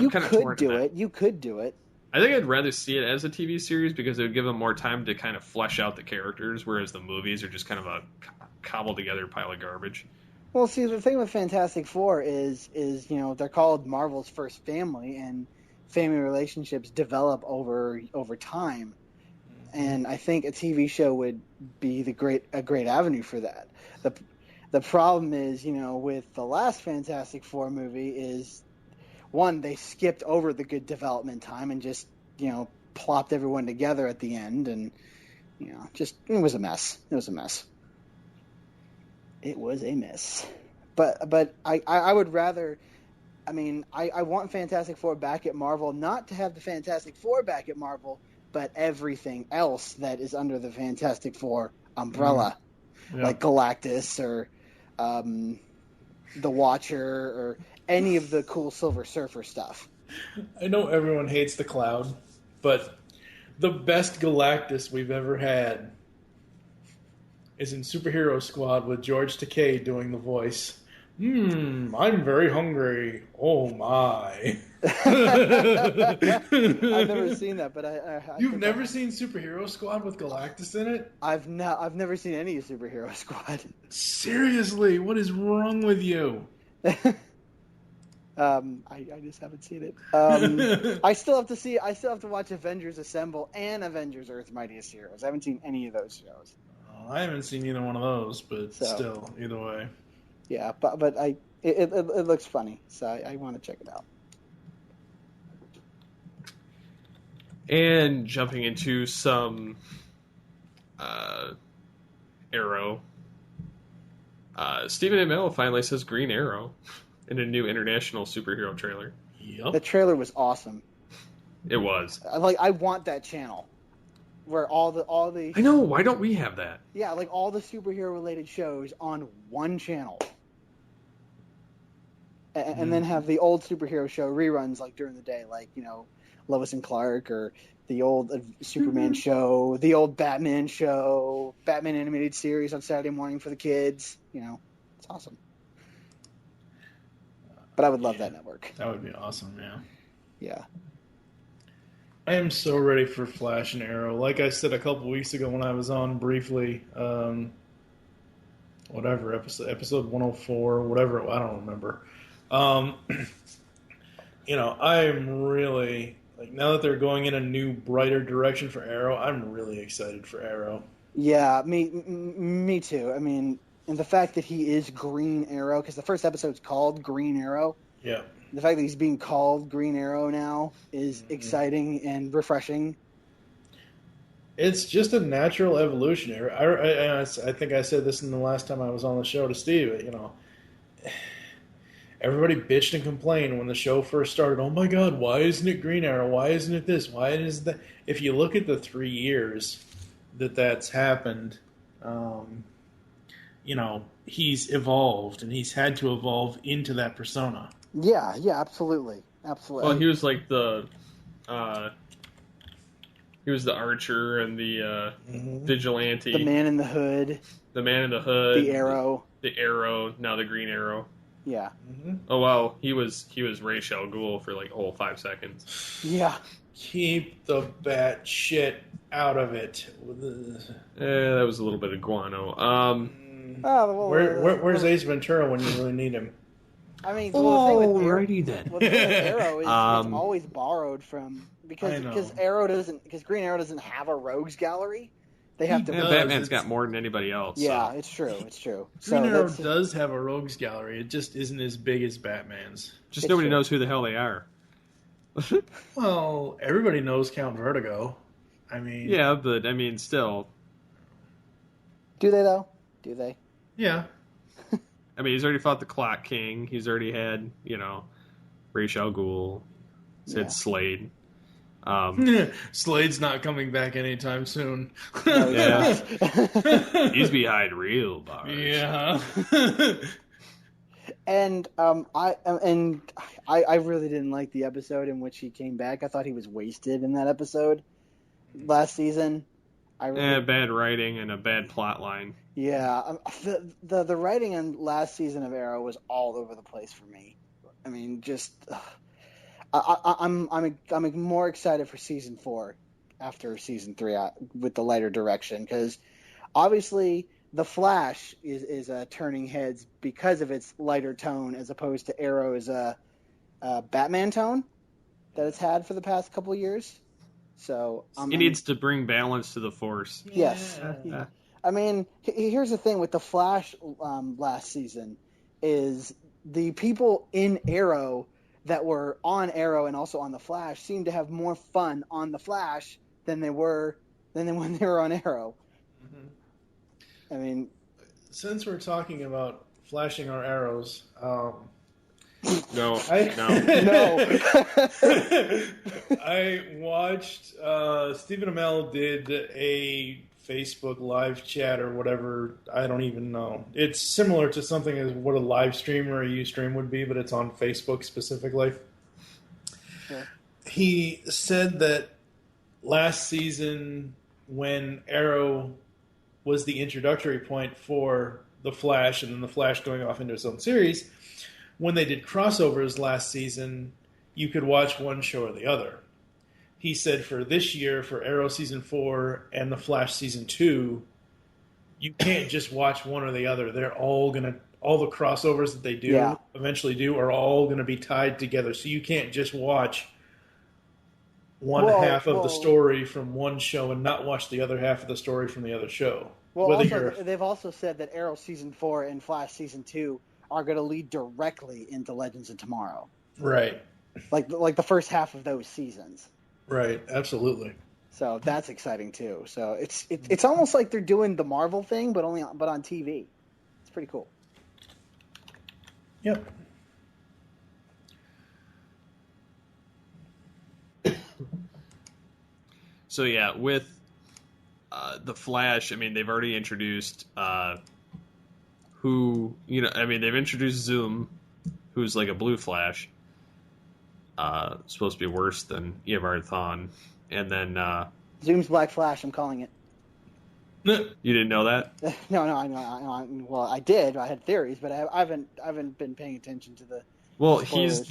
You could do it. I think I'd rather see it as a TV series because it would give them more time to kind of flesh out the characters, whereas the movies are just kind of a cobbled together pile of garbage. Well, see, the thing with Fantastic Four is they're called Marvel's first family, and family relationships develop over time. And I think a TV show would be a great avenue for that. The problem is, with the last Fantastic Four movie is, one, they skipped over the good development time and just, plopped everyone together at the end, and, it was a mess. It was a mess. But I would rather, I want Fantastic Four back at Marvel, not to have the Fantastic Four back at Marvel, but everything else that is under the Fantastic Four umbrella, like Galactus or the Watcher or any of the cool Silver Surfer stuff. I know everyone hates the Cloud, but the best Galactus we've ever had is in Superhero Squad with George Takei doing the voice. I'm very hungry. Oh my. I've never seen that, but You've never seen Superhero Squad with Galactus in it? I've never seen any Superhero Squad. Seriously, what is wrong with you? I just haven't seen it. I still have to watch Avengers Assemble and Avengers Earth's Mightiest Heroes. I haven't seen any of those shows. I haven't seen either one of those, but still, either way. Yeah, but it looks funny, so I want to check it out. And jumping into some Arrow. Stephen Amell finally says Green Arrow in a new international superhero trailer. Yep. The trailer was awesome. It was. I want that channel where all the I know, why don't we have that? Yeah, like all the superhero related shows on one channel. And then have the old superhero show reruns like during the day, like, Lois and Clark, or the old Superman show, the old Batman show, Batman animated series on Saturday morning for the kids. It's awesome. But I would love that network. That would be awesome, yeah. Yeah. I am so ready for Flash and Arrow. Like I said a couple weeks ago when I was on briefly, episode 104, whatever, I don't remember. I am really, now that they're going in a new, brighter direction for Arrow, I'm really excited for Arrow. Yeah, me too. And the fact that he is Green Arrow, because the first episode's called Green Arrow. Yeah. The fact that he's being called Green Arrow now is exciting and refreshing. It's just a natural evolution. I think I said this in the last time I was on the show to Steve. Everybody bitched and complained when the show first started. Oh my God, why isn't it Green Arrow? Why isn't it this? Why isn't that? If you look at the 3 years that's happened, he's evolved and he's had to evolve into that persona. Yeah, absolutely. Well, he was like the archer and the vigilante. The man in the hood. The man in the hood. The arrow. The arrow, now the Green Arrow. Yeah. Oh well, he was Ra's al Ghul for like a whole 5 seconds. Yeah. Keep the bat shit out of it. That was a little bit of guano. Where's Ace Ventura when you really need him? I mean, well, the thing with Alrighty then. Well, the thing with Arrow is it's always borrowed from because Green Arrow doesn't have a rogues gallery. They have to. Batman's got more than anybody else. Yeah, so. it's true. It's true. Green Arrow does have a rogues gallery. It just isn't as big as Batman's. Just nobody knows who the hell they are. Well, everybody knows Count Vertigo. I mean, yeah, but I mean, still. Do they though? Do they? Yeah. I mean, he's already fought the Clock King. He's already had, Ra's al Ghul. He's had Slade. Slade's not coming back anytime soon. Yeah. He's behind real bars. Yeah. And I really didn't like the episode in which he came back. I thought he was wasted in that episode last season. Bad writing and a bad plot line. Yeah, the writing in last season of Arrow was all over the place for me. I mean, just I'm more excited for season 4 after season 3 with the lighter direction, because obviously the Flash is turning heads because of its lighter tone as opposed to Arrow's Batman tone that it's had for the past couple of years. So he needs to bring balance to the Force. Yes. I mean, here's the thing with the Flash last season is the people in Arrow that were on Arrow and also on the Flash seemed to have more fun on the Flash than when they were on Arrow. Mm-hmm. I mean, since we're talking about flashing our arrows, No. I watched Stephen Amell did a Facebook live chat or whatever. I don't even know. It's similar to something as what a live stream or a Ustream would be, but it's on Facebook specifically. Yeah. He said that last season, when Arrow was the introductory point for the Flash, and then the Flash going off into its own series, when they did crossovers last season, you could watch one show or the other. He said for this year, for Arrow Season 4 and The Flash Season 2, you can't just watch one or the other. They're all the crossovers that they eventually do are all going to be tied together. So you can't just watch one half of the story from one show and not watch the other half of the story from the other show. Well, they've also said that Arrow Season 4 and Flash Season 2 are going to lead directly into Legends of Tomorrow. Right. Like the first half of those seasons. Right, absolutely. So that's exciting too. So it's almost like they're doing the Marvel thing, but on TV. It's pretty cool. Yep. So yeah, with the Flash, I mean, they've already introduced they've introduced Zoom, who's like a blue Flash. Supposed to be worse than Eobard Thawne. And then Zoom's Black Flash, I'm calling it. You didn't know that? No, well, I did. I had theories, but I haven't been paying attention to the Well, spoilers.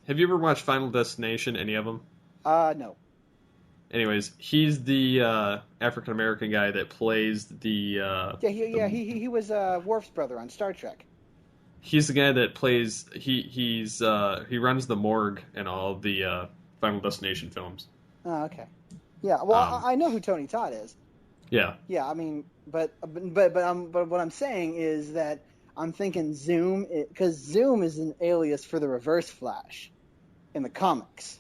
Have you ever watched Final Destination, any of them? No. Anyways, he's the African American guy that plays the he was Worf's brother on Star Trek. He's the guy that plays he runs the morgue in all of the Final Destination films. Oh, okay. Yeah, well, I know who Tony Todd is. Yeah. Yeah, I mean, but what I'm saying is that I'm thinking Zoom, because Zoom is an alias for the Reverse Flash in the comics.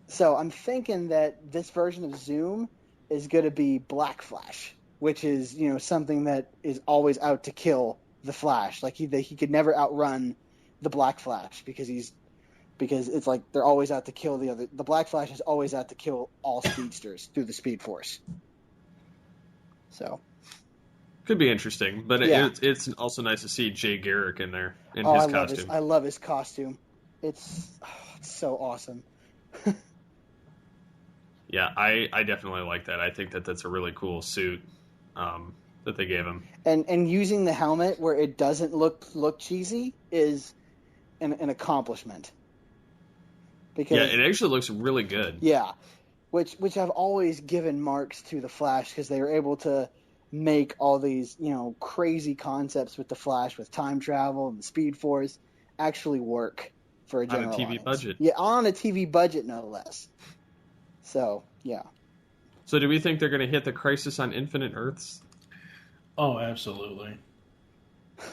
So I'm thinking that this version of Zoom is going to be Black Flash, which is, something that is always out to kill the Flash. Like he could never outrun the Black Flash because it's like they're always out to kill the other. The Black Flash is always out to kill all speedsters through the Speed Force. So could be interesting, but it's also nice to see Jay Garrick in there in his costume. I love his costume. It's so awesome. Yeah, I definitely like that. I think that's a really cool suit that they gave him. And using the helmet where it doesn't look cheesy is an accomplishment. Because, yeah, it actually looks really good. Yeah, which I've always given marks to the Flash, because they were able to make all these, crazy concepts with the Flash, with time travel and the Speed Force, actually work for a general on a TV audience. budget. Yeah, on a TV budget, no less. So, yeah. So do we think they're going to hit the Crisis on Infinite Earths? Oh, absolutely.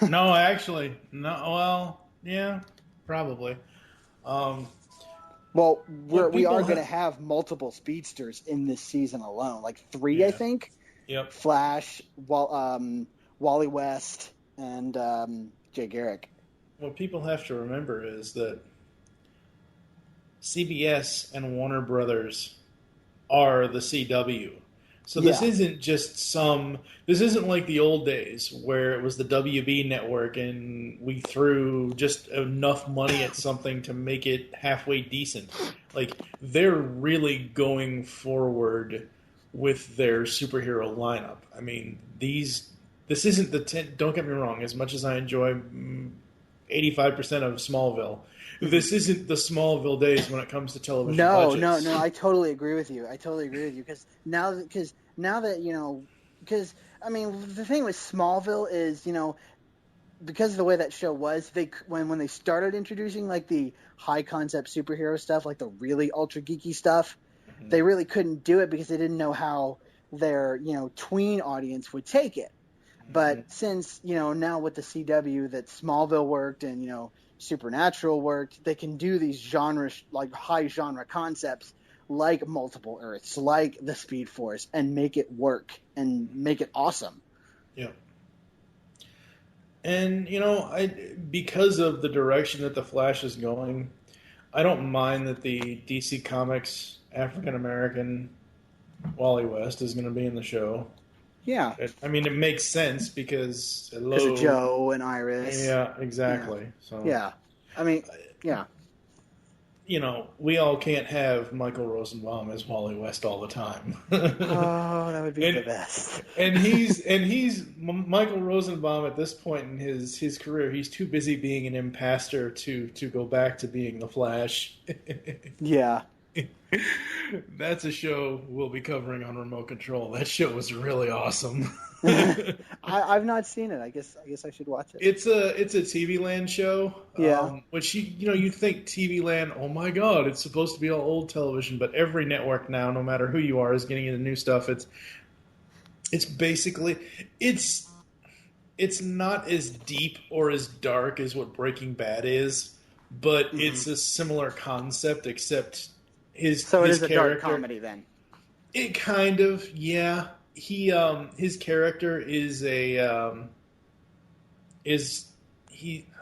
No, actually, no. Well, yeah, probably. Well, we are going to have multiple speedsters in this season alone, like 3, I think. Yep. Flash, Wally West, and Jay Garrick. What people have to remember is that CBS and Warner Brothers are the CW. So this isn't just this isn't like the old days where it was the WB network and we threw just enough money at something to make it halfway decent. Like, they're really going forward with their superhero lineup. I mean, this isn't don't get me wrong, as much as I enjoy 85% of Smallville, this isn't the Smallville days when it comes to television budgets. No, I totally agree with you. Because now that I mean, the thing with Smallville is, because of the way that show was, when they started introducing like the high concept superhero stuff, like the really ultra geeky stuff, they really couldn't do it because they didn't know how their tween audience would take it. But since now with the CW that Smallville worked and Supernatural worked, they can do these genres, like high genre concepts, like multiple Earths, like the Speed Force, and make it work and make it awesome. Yeah. And because of the direction that the Flash is going, I don't mind that the DC Comics African American Wally West is going to be in the show. Yeah. I mean, it makes sense because of Joe and Iris. Yeah, exactly. Yeah. So yeah. I mean, yeah. We all can't have Michael Rosenbaum as Wally West all the time. Oh, that would be the best. and he's Michael Rosenbaum at this point in his career. He's too busy being an imposter to go back to being the Flash. Yeah. That's a show we'll be covering on Remote Control. That show was really awesome. I've not seen it. I guess I should watch it. It's a TV Land show. Yeah. Which you think TV Land, oh my God, it's supposed to be all old television, but every network now, no matter who you are, is getting into new stuff. It's basically it's not as deep or as dark as what Breaking Bad is, but it's a similar concept, except his is a character, dark comedy then. It kind of, yeah. His character is I don't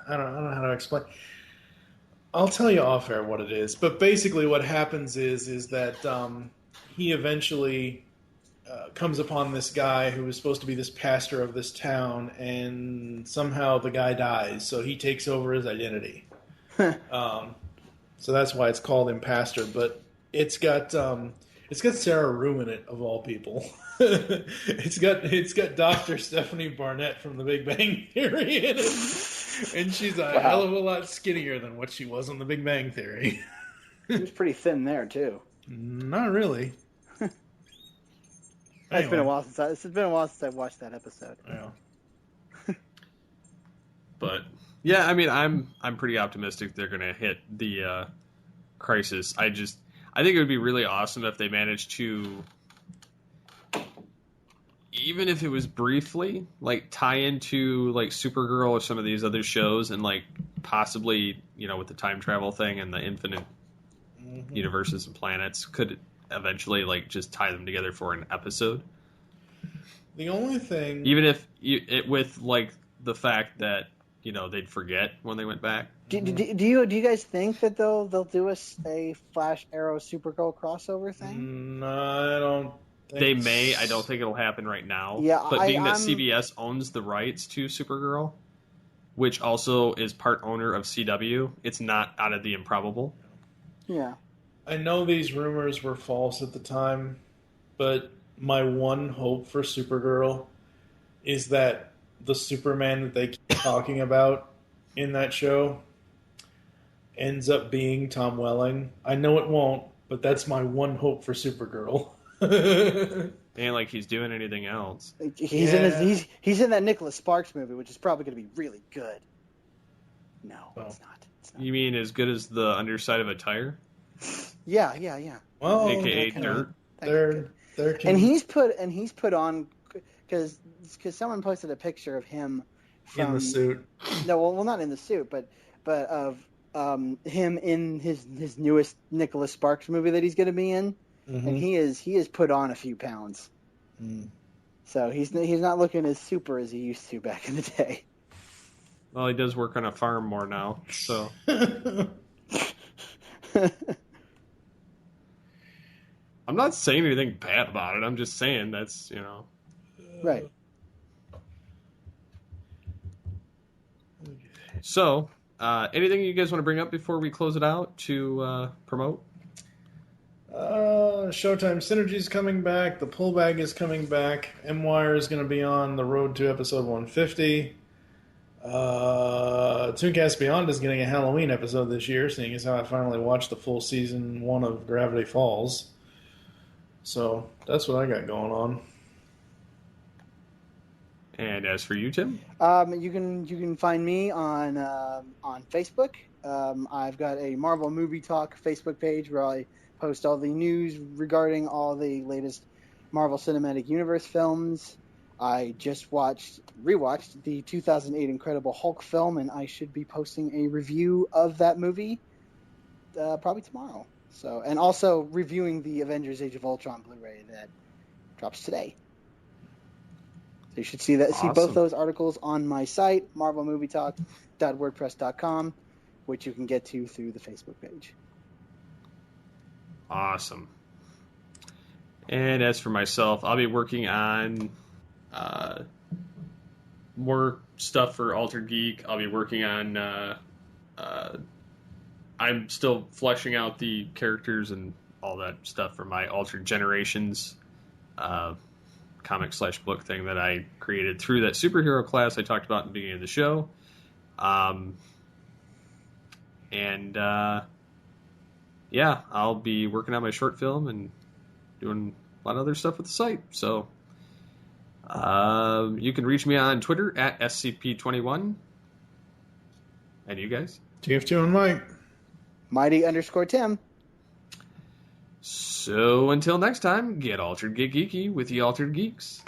know how to explain. I'll tell you off air what it is, but basically what happens is that he eventually comes upon this guy who is supposed to be this pastor of this town, and somehow the guy dies, so he takes over his identity. So that's why it's called Impastor, but it's got Sarah Rue in it, of all people. It's got Dr. Stephanie Barnett from The Big Bang Theory in it, and she's a hell of a lot skinnier than what she was on The Big Bang Theory. She was pretty thin there too. Not really. It's been a while since I've watched that episode. Yeah. But yeah, I mean, I'm pretty optimistic they're going to hit the Crisis. I think it would be really awesome if they managed to, even if it was briefly, like tie into like Supergirl or some of these other shows, and like possibly, with the time travel thing and the infinite universes and planets, could eventually like just tie them together for an episode. The only thing, even if with like the fact that they'd forget when they went back. Do you guys think that they'll do a Flash Arrow Supergirl crossover thing? No, I don't. They may. I don't think it'll happen right now. Yeah, but being that CBS owns the rights to Supergirl, which also is part owner of CW, it's not out of the improbable. Yeah. I know these rumors were false at the time, but my one hope for Supergirl is that the Superman that they keep talking about in that show ends up being Tom Welling. I know it won't, but that's my one hope for Supergirl. Ain't like he's doing anything else. He's in that Nicholas Sparks movie, which is probably going to be really good. No, it's not. You mean as good as the underside of a tire? Yeah. Well, AKA dirt. And he's put on because someone posted a picture of him in the suit. No, well, not in the suit, but of him in his newest Nicholas Sparks movie that he's going to be in, and he is put on a few pounds. So he's not looking as super as he used to back in the day. Well, he does work on a farm more now, so. I'm not saying anything bad about it. I'm just saying that's, Right. So, anything you guys want to bring up before we close it out to promote? Showtime Synergy's coming back. The Pullbag is coming back. M-Wire is going to be on the road to episode 150. Tooncast Beyond is getting a Halloween episode this year, seeing as how I finally watched the full season 1 of Gravity Falls. So that's what I got going on. And as for you, Tim? You can find me on Facebook. I've got a Marvel Movie Talk Facebook page where I post all the news regarding all the latest Marvel Cinematic Universe films. I just rewatched the 2008 Incredible Hulk film, and I should be posting a review of that movie probably tomorrow. So, and also reviewing the Avengers: Age of Ultron Blu-ray that drops today. So you should see both those articles on my site, marvelmovietalk.wordpress.com, which you can get to through the Facebook page. Awesome. And as for myself, I'll be working on more stuff for Altered Geek. I'll be working on... I'm still fleshing out the characters and all that stuff for my Altered Generations comic/book thing that I created through that superhero class I talked about in the beginning of the show. Yeah, I'll be working on my short film and doing a lot of other stuff with the site. So you can reach me on Twitter at SCP21. And you guys? TF2 and Mike. Mighty_Tim. So until next time, get Altered, get geeky with the Altered Geeks.